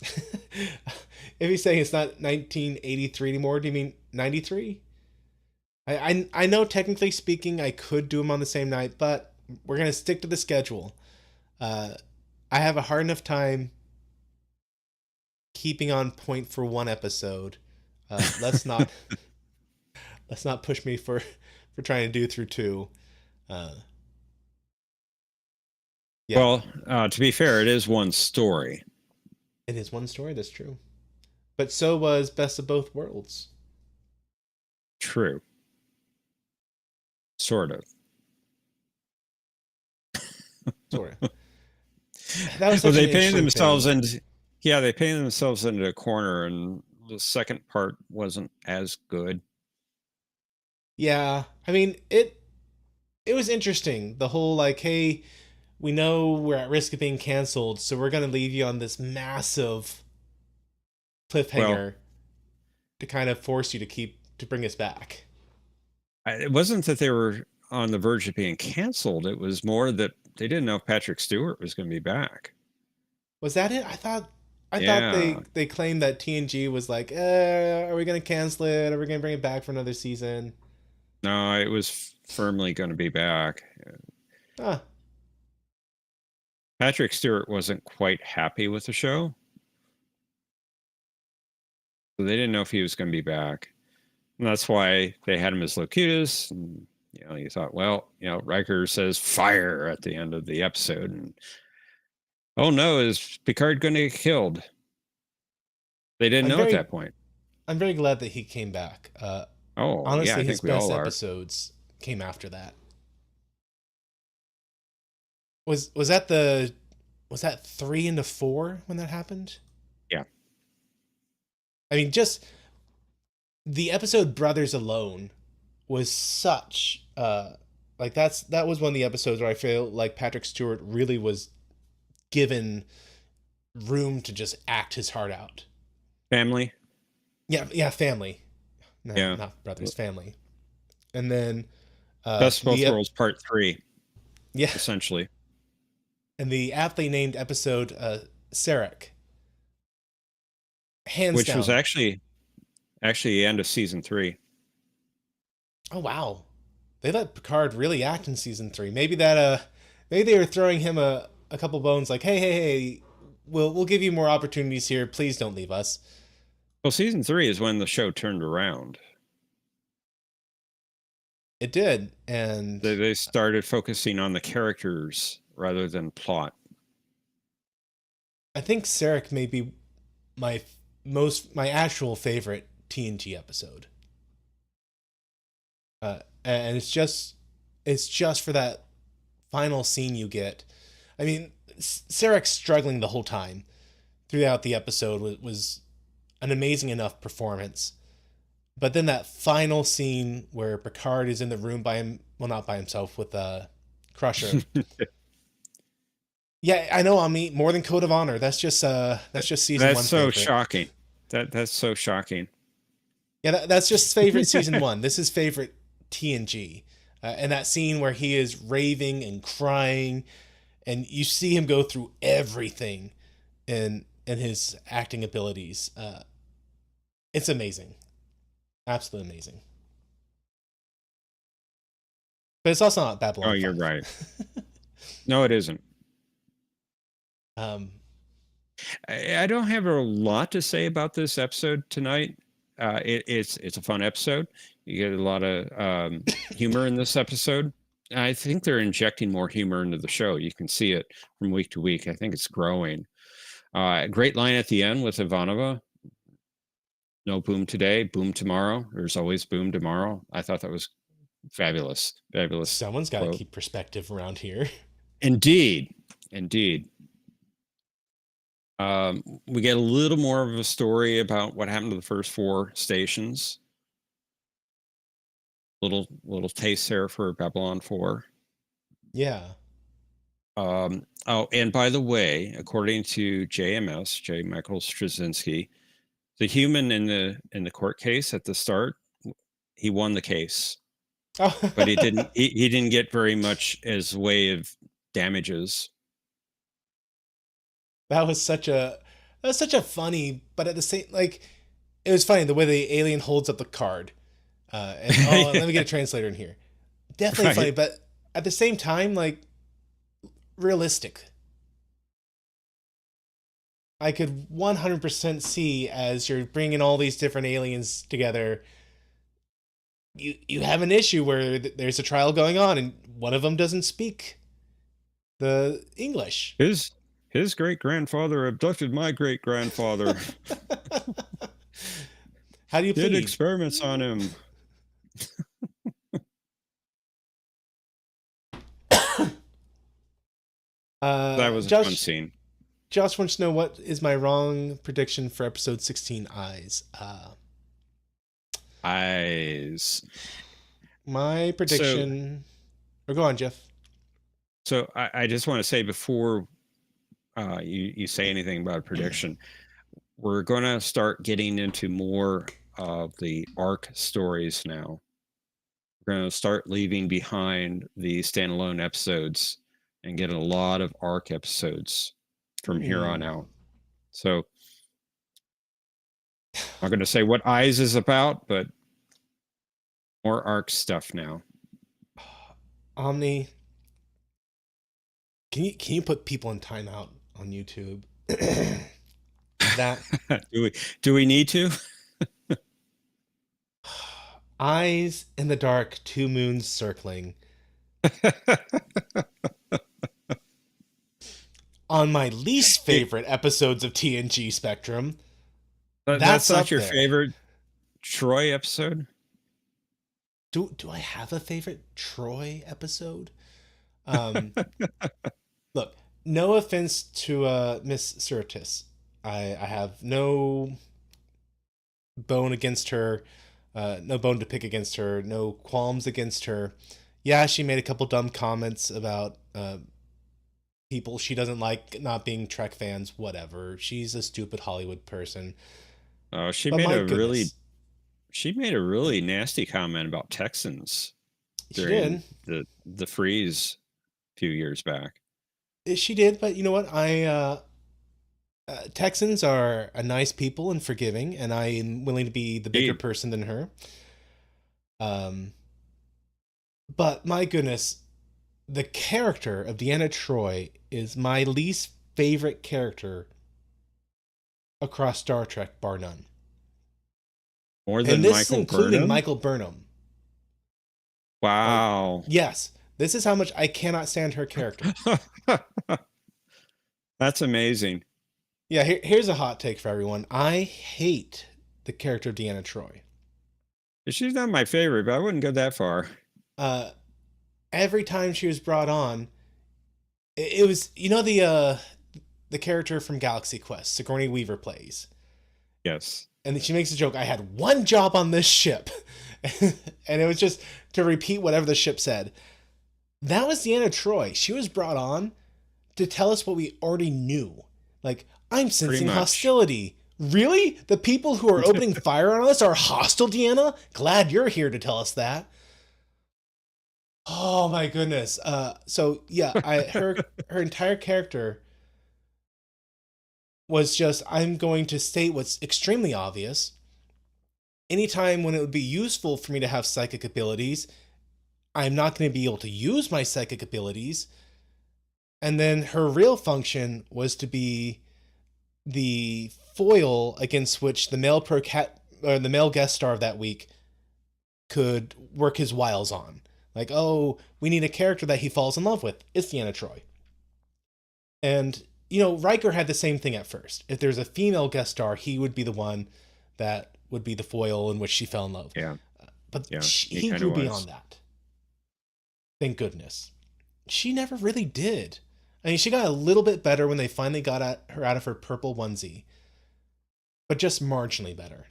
If he's saying it's not 1983 anymore, do you mean 93? I know technically speaking I could do them on the same night, but we're gonna stick to the schedule. Uh, I have a hard enough time keeping on point for one episode. Let's not let's not push me for trying to do through two. Uh, yeah, Well, to be fair, it is one story. it is one story. That's true. But so was Best of Both Worlds. True. Sort of. Sort of. That was Well, such an they painted interesting themselves thing. into, yeah, they painted themselves into a corner, and the second part wasn't as good. Yeah, I mean it was interesting. The whole like, hey, we know we're at risk of being canceled, so we're gonna leave you on this massive Well, cliffhanger to kind of force you to bring us back. it wasn't that they were on the verge of being canceled. It was more that they didn't know if Patrick Stewart was going to be back. Was that it? I thought Yeah. they claimed that TNG was like, are we gonna cancel it? Are we gonna bring it back for another season? No, it was firmly going to be back. Huh. Patrick Stewart wasn't quite happy with the show, so they didn't know if he was going to be back. And that's why they had him as Locutus. And, you thought, well, Riker says fire at the end of the episode. And, oh no, is Picard going to get killed? They didn't I'm know at very that point. I'm very glad that he came back. Oh, yeah, Honestly, I his think we best all are. episodes came after that. Was that the was that 3 into 4 when that happened? Yeah. I mean, just the episode Brothers alone was such like that was one of the episodes where I feel like Patrick Stewart really was given room to just act his heart out. Family. Yeah, yeah, family. No, Yeah. not brothers, family. And then Best of Both the Worlds Part 3, yeah, essentially. and the aptly named episode Sarek. Hands Which was down. actually the end of season 3. Oh wow. They let Picard really act in season 3. Maybe that maybe they were throwing him a couple bones like, hey, we'll give you more opportunities here. Please don't leave us. Well, season 3 is when the show turned around. It did. And They started focusing on the characters rather than plot. I think Sarek may be my actual favorite TNG episode. And it's just for that final scene you get. I mean, Sarek's struggling the whole time throughout the episode was an amazing enough performance. But then that final scene where Picard is in the room by him, well, not by himself, with Crusher. Yeah, I know. I mean, more than Code of Honor. That's just season That's one so favorite. shocking. That's so shocking. Yeah, that's just favorite season one. This is favorite TNG, and that scene where he is raving and crying, and you see him go through everything, in his acting abilities. It's amazing, absolutely amazing. But it's also not Oh, Babylon you're 5. right. No, it isn't. um, I don't have a lot to say about this episode tonight. It's a fun episode. You get a lot of humor in this episode. I think they're injecting more humor into the show. You can see it from week to week. I think it's growing. Great line at the end with Ivanova. No boom today, boom tomorrow. There's always boom tomorrow. I thought that was fabulous. Fabulous Someone's got to quote. keep perspective around here. Indeed. Indeed. We get a little more of a story about what happened to the first 4 stations. Little taste there for Babylon 4. Yeah. Oh, and by the way, according to JMS, J. Michael Straczynski, the human in the court case at the start, he won the case, but he Oh, didn't. He didn't get very much as way of damages. that was such a funny, but at the same like it was funny the way the alien holds up the card. And oh, let me get a translator in here. Definitely funny, Right. but at the same time, like realistic. I could 100% see as you're bringing all these different aliens together, you have an issue where there's a trial going on and one of them doesn't speak the English. His his great grandfather abducted my great grandfather. How do you Did plead? experiments on him. That was a fun Josh scene. Josh wants to know what is my wrong prediction for episode 16 eyes. Eyes. My So prediction, or go on, Jeff. I just want to say before you say anything about a prediction, we're going to start getting into more of the arc stories now. We're going to start leaving behind the standalone episodes and get a lot of arc episodes from here on Hmm. out. So I'm not going to say what Eyes is about, but more arc stuff now. Omni, can you put people in timeout on YouTube? That do we do we need to? eyes in the dark, two moons circling on my least favorite episodes of TNG Spectrum. That's That's not up your there. favorite Troy episode? Do I have a favorite Troy episode? Um, Look, no offense to Miss Surtis. I have no bone against her, no bone to pick against her, no qualms against her. Yeah, she made a couple dumb comments about people she doesn't like not being Trek fans, whatever. She's a stupid Hollywood person. Oh, But my goodness, she made a really nasty comment about Texans she during did. the freeze a few years back. She did, but you know what? Texans are a nice people and forgiving, and I am willing to be the bigger Indeed. person than her. Um, but my goodness, the character of Deanna Troy is my least favorite character across Star Trek, bar none. More And than this is Michael including Burnham? Michael Burnham. Like, Wow. yes, this is how much I cannot stand her character. That's amazing. Yeah, here's a hot take for everyone. I hate the character of Deanna Troy. She's not my favorite, but I wouldn't go that far. Uh, every time she was brought on, it was the character from Galaxy Quest, Sigourney Weaver plays, Yes. and she makes a joke. I had one job on this ship, and it was just to repeat whatever the ship said. That was Deanna Troy. She was brought on to tell us what we already knew. Like, I'm Pretty sensing much. hostility. Really? The people who are opening fire on us are hostile, Deanna? Glad you're here to tell us that. Oh my goodness. So yeah, I her entire character was just I'm going to state what's extremely obvious. Anytime when it would be useful for me to have psychic abilities, I'm not going to be able to use my psychic abilities. And then her real function was to be the foil against which the male pro cat or the male guest star of that week could work his wiles on. Like, oh, we need a character that he falls in love with. It's Deanna Troy. And Riker had the same thing at first. If there's a female guest star, he would be the one that would be the foil in which she fell in love. Yeah. But Yeah. He he kind of grew was. beyond that. Thank goodness. She never really did. I mean, she got a little bit better when they finally got her out of her purple onesie, but just marginally better.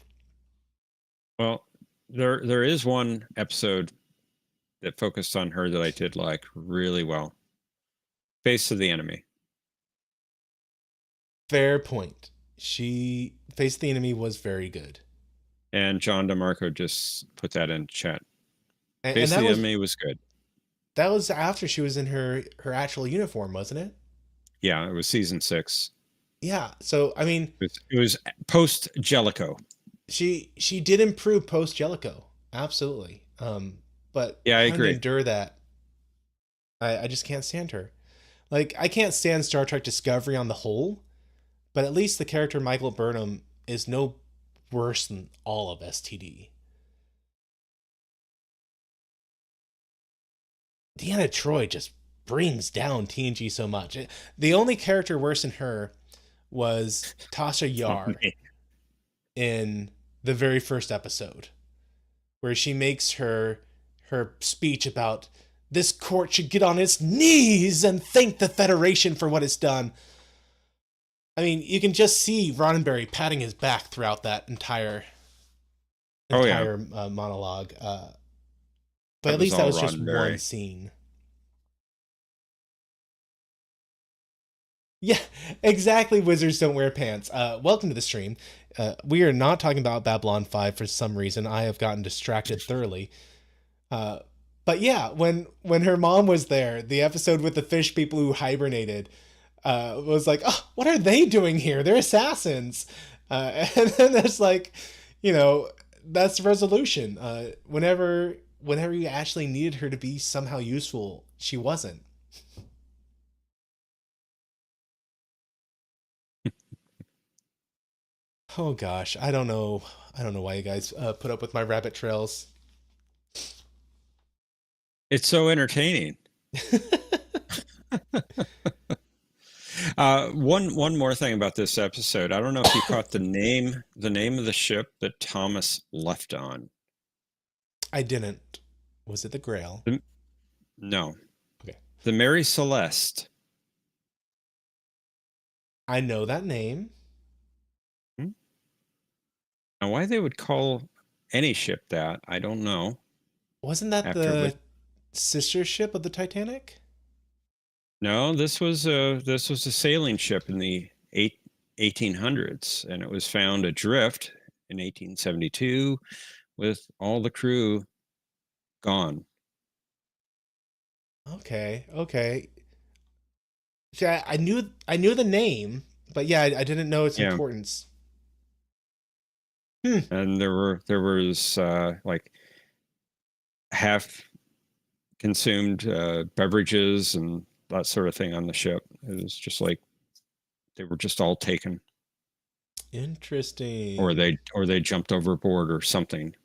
Well, there is one episode that focused on her that I did like really well. Face of the Enemy. Fair point. She Face the Enemy was very good. And John DeMarco just put that in chat. And Face of the Enemy was good. that was after she was in her actual uniform, wasn't it? Yeah, it was season 6. Yeah. So I mean, It was post Jellicoe. she did improve post Jellicoe, absolutely. But Yeah, I having to agree. endure that, I just can't stand her. Like I can't stand Star Trek Discovery on the whole, but at least the character Michael Burnham is no worse than all of STD. Deanna Troi just brings down TNG so much. The only character worse than her was Tasha Yar in the very first episode, where she makes her speech about this court should get on its knees and thank the Federation for what it's done. I mean, you can just see Roddenberry patting his back throughout that entire Oh yeah, monologue. But that at was least that all was just one Roddenberry. scene. Yeah, exactly. Wizards don't wear pants. Welcome to the stream. We are not talking about Babylon 5 for some reason. I have gotten distracted thoroughly. Uh, but yeah, when her mom was there, the episode with the fish people who hibernated was like, oh, what are they doing here? They're assassins. And then there's like, you know, that's the resolution. Whenever you actually needed her to be somehow useful, she wasn't. Oh gosh, I don't know. I don't know why you guys put up with my rabbit trails. It's so entertaining. One more thing about this episode. I don't know if you caught the name of the ship that Thomas left on. I didn't. Was it the Grail? No. Okay. The Mary Celeste. I know that name. Now, why they would call any ship that, I don't know. Wasn't that the sister ship of the Titanic? No, this was a sailing ship in the 1800s, and it was found adrift in 1872 with all the crew gone. Okay. Yeah, I knew the name, but yeah, I didn't know its importance. And there was like half consumed beverages and that sort of thing on the ship. It was just like they were just all taken. Interesting. Or they jumped overboard or something.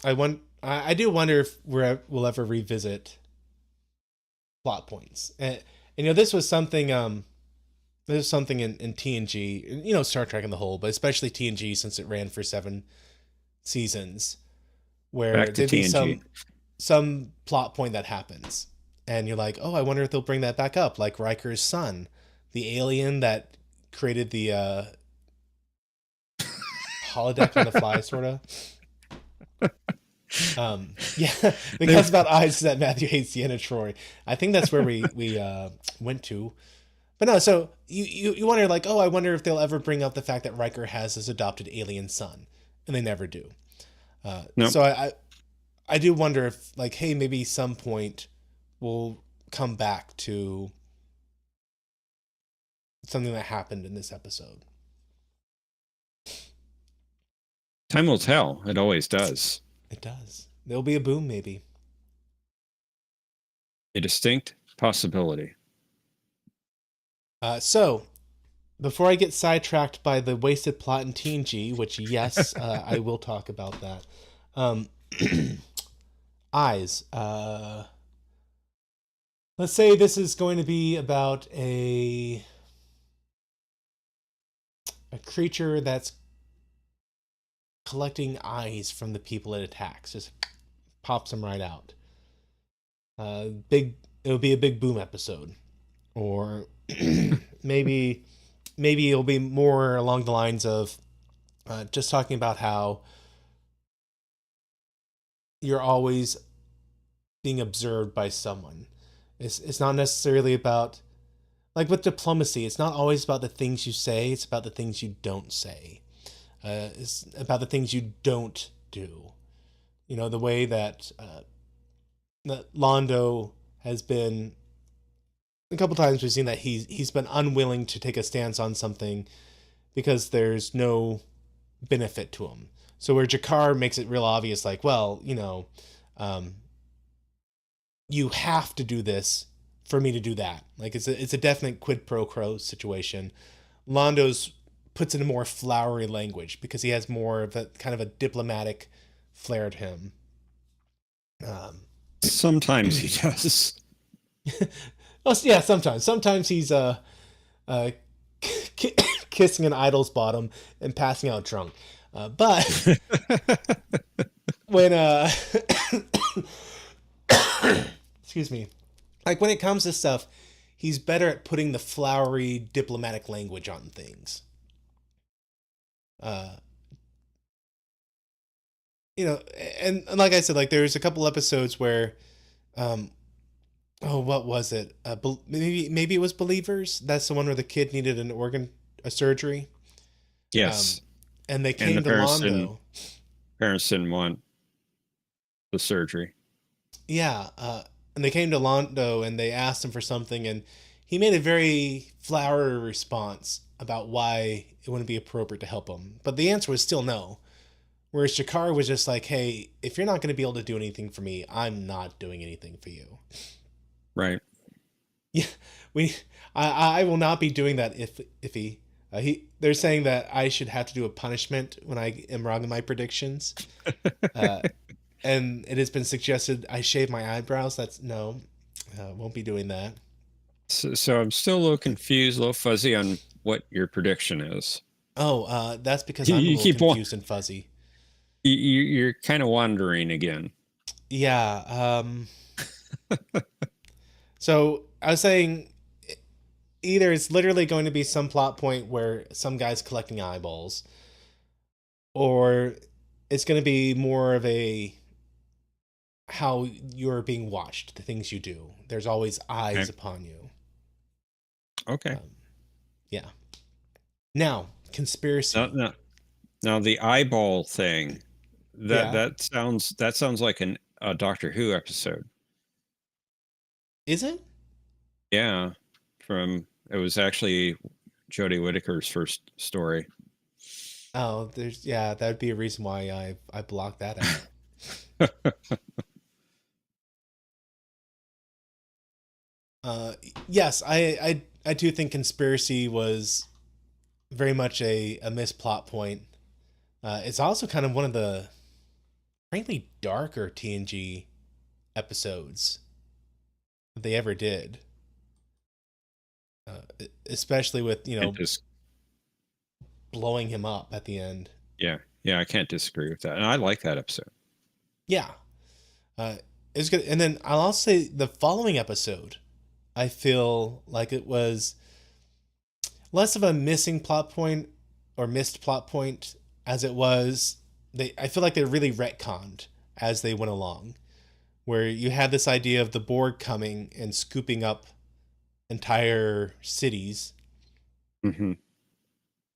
I do wonder if we'll ever revisit plot points. And you know, this was something in TNG, you know, Star Trek in the whole, but especially TNG since it ran for 7 seasons, where there'd be some plot point that happens, and you're like, oh, I wonder if they'll bring that back up, like Riker's son, the alien that created the holodeck on the fly, sort of. Yeah, because about eyes that Matthew hates Deanna Troi. I think that's where we went to. But no, so you wonder like, oh, I wonder if they'll ever bring up the fact that Riker has this adopted alien son, and they never do. Nope. So I do wonder if like, hey, maybe some point we'll come back to something that happened in this episode. Time will tell. It always does. It does. There'll be a boom, maybe. A distinct possibility. So, before I get sidetracked by the wasted plot in TNG, which, yes, I will talk about that. Eyes. Let's say this is going to be about a creature that's collecting eyes from the people it attacks. Just pops them right out. It'll be a big boom episode. Or maybe it'll be more along the lines of just talking about how you're always being observed by someone. It's not necessarily about, like with diplomacy, it's not always about the things you say, it's about the things you don't say. It's about the things you don't do. You know, the way that Londo has been, a couple times we've seen that he's been unwilling to take a stance on something because there's no benefit to him. So where Jakar makes it real obvious, like, well, um, you have to do this for me to do that. Like it's a definite quid pro quo situation. Londo's puts in a more flowery language because he has more of a kind of a diplomatic flair to him. Sometimes he does. Well, yeah, sometimes. Sometimes he's uh kissing an idol's bottom and passing out drunk. But when excuse me, like when it comes to stuff, he's better at putting the flowery diplomatic language on things. Uh, and like I said, like there's a couple episodes where, um, oh, what was it? Maybe it was Believers. That's the one where the kid needed a surgery. Yes. And they came the to Londo. Parents didn't want the surgery. Yeah, and they came to Londo and they asked him for something, and he made a very flowery response about why it wouldn't be appropriate to help him. But the answer was still no. Whereas Jakar was just like, "Hey, if you're not going to be able to do anything for me, I'm not doing anything for you." Right. Yeah, I will not be doing that they're saying that I should have to do a punishment when I am wrong in my predictions. And it has been suggested I shave my eyebrows. That's no, won't be doing that. So I'm still a little confused, a little fuzzy on what your prediction is. Oh, that's because I'm a You little keep confused and fuzzy. you're kind of wandering again. Yeah. So I was saying either it's literally going to be some plot point where some guy's collecting eyeballs, or it's going to be more of a how you're being watched, the things you do. There's always eyes upon you. Okay. Yeah. Now, conspiracy. Now the eyeball thing. Yeah. That sounds like a Doctor Who episode. Is it? Yeah. It was actually Jodie Whittaker's first story. Oh, that would be a reason why I blocked that out. Yes, I do think conspiracy was very much a missed plot point. It's also kind of one of the frankly darker TNG episodes that they ever did. Especially with, blowing him up at the end. Yeah, I can't disagree with that. And I like that episode. Yeah. It's good. And then I'll also say the following episode, I feel like it was less of a missing plot point or missed plot point as it was. I feel like they really retconned as they went along, where you had this idea of the Borg coming and scooping up entire cities. Mm-hmm.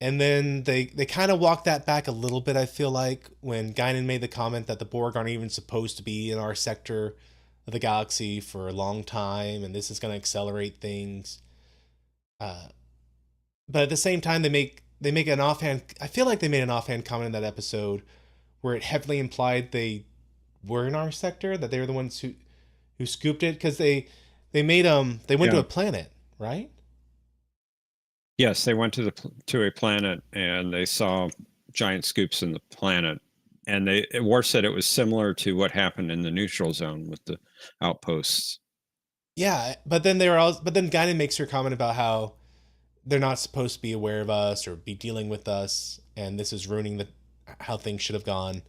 And then they kind of walked that back a little bit, I feel like, when Guinan made the comment that the Borg aren't even supposed to be in our sector of the galaxy for a long time, and this is going to accelerate things. But at the same time, they make an offhand. I feel like they made an offhand comment in that episode where it heavily implied they were in our sector, that they were the ones who scooped it, because they went to a planet, right? Yes, they went to a planet and they saw giant scoops in the planet, and Worf said it was similar to what happened in the neutral zone with the outposts. Yeah, but then Guinan makes her comment about how they're not supposed to be aware of us or be dealing with us, and this is ruining how things should have gone.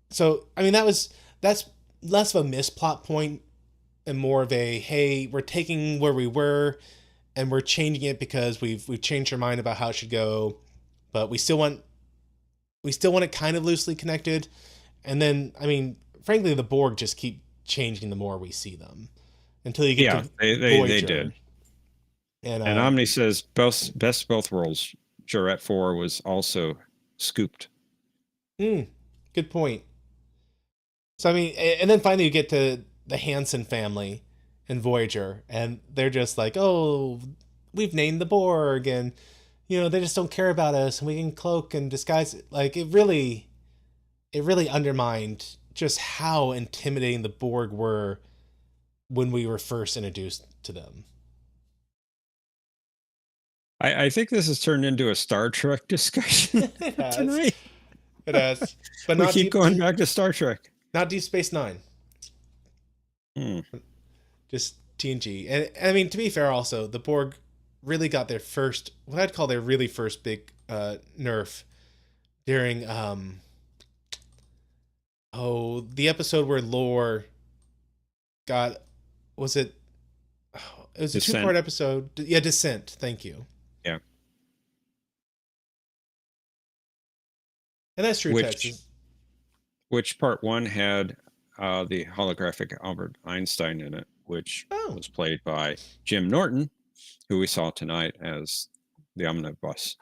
So I mean that's less of a misplot point and more of a, hey, we're taking where we were and we're changing it because we've changed our mind about how it should go, but we still want it kind of loosely connected. And then, I mean, frankly, the Borg just keep changing the more we see them. until you get to they Voyager. did. And Omni says best of both worlds. Jarette 4 was also scooped. Good point. So I mean, and then finally you get to the Hansen family in Voyager, and they're just like, "Oh, we've named the Borg, and they just don't care about us, and we can cloak and disguise it." Like it really undermined just how intimidating the Borg were when we were first introduced to them. I think this has turned into a Star Trek discussion tonight. It has, but we keep going back to Star Trek. Not Deep Space Nine. Just TNG. And I mean, to be fair, also the Borg really got their first, what I'd call their really first big nerf during the episode where Lore got, was it? It was a Descent. 2-part episode. Yeah, Descent. Thank you. Yeah. And that's true. Which part 1 had the holographic Albert Einstein in it, which was played by Jim Norton, who we saw tonight as the Omnibus.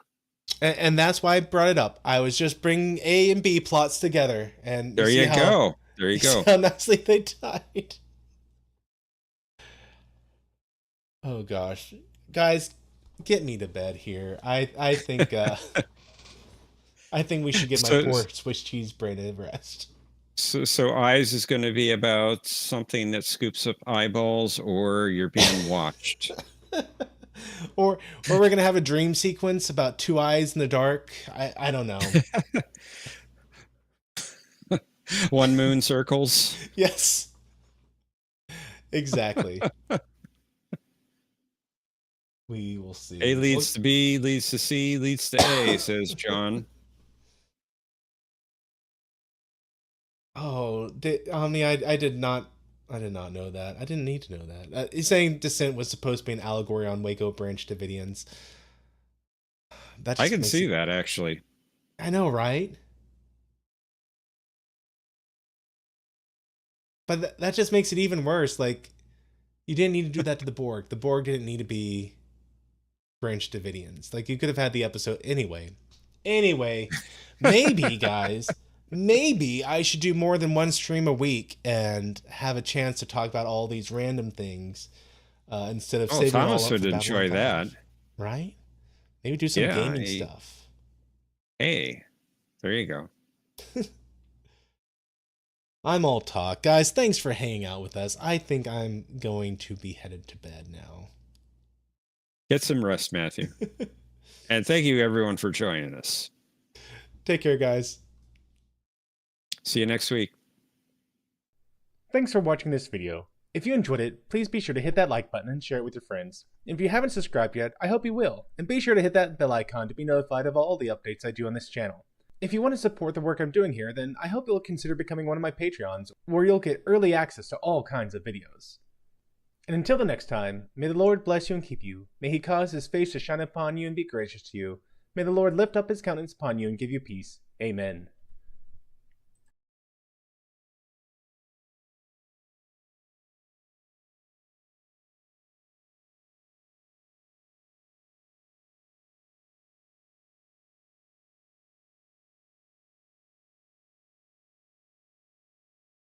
And that's why I brought it up. I was just bringing A and B plots together, and there you go. There you go. How nicely they died. Oh gosh, guys, get me to bed here. I think I think we should get my poor Swiss cheese brain to rest. So Eyes is going to be about something that scoops up eyeballs, or you're being watched. or we're gonna have a dream sequence about 2 eyes in the dark. I don't know. 1 moon circles. Yes. Exactly. We will see. A leads to B, leads to C, leads to A, says John. Oh, Omni, I did not know that. I didn't need to know that. He's saying Descent was supposed to be an allegory on Waco Branch Davidians. I can see that, actually. I know, right? But that just makes it even worse. Like, you didn't need to do that to the Borg. The Borg didn't need to be Branch Davidians. Like, you could have had the episode anyway. Maybe, guys, maybe I should do more than 1 stream a week and have a chance to talk about all these random things instead of saving Thomas all up would for enjoy that, right? Maybe do some gaming stuff. Hey, there you go. I'm all talk, guys. Thanks for hanging out with us. I think I'm going to be headed to bed now. Get some rest, Matthew. And thank you, everyone, for joining us. Take care, guys. See you next week. Thanks for watching this video. If you enjoyed it, please be sure to hit that like button and share it with your friends. If you haven't subscribed yet, I hope you will. And be sure to hit that bell icon to be notified of all the updates I do on this channel. If you want to support the work I'm doing here, then I hope you'll consider becoming one of my Patreons, where you'll get early access to all kinds of videos. And until the next time, may the Lord bless you and keep you. May he cause his face to shine upon you and be gracious to you. May the Lord lift up his countenance upon you and give you peace. Amen.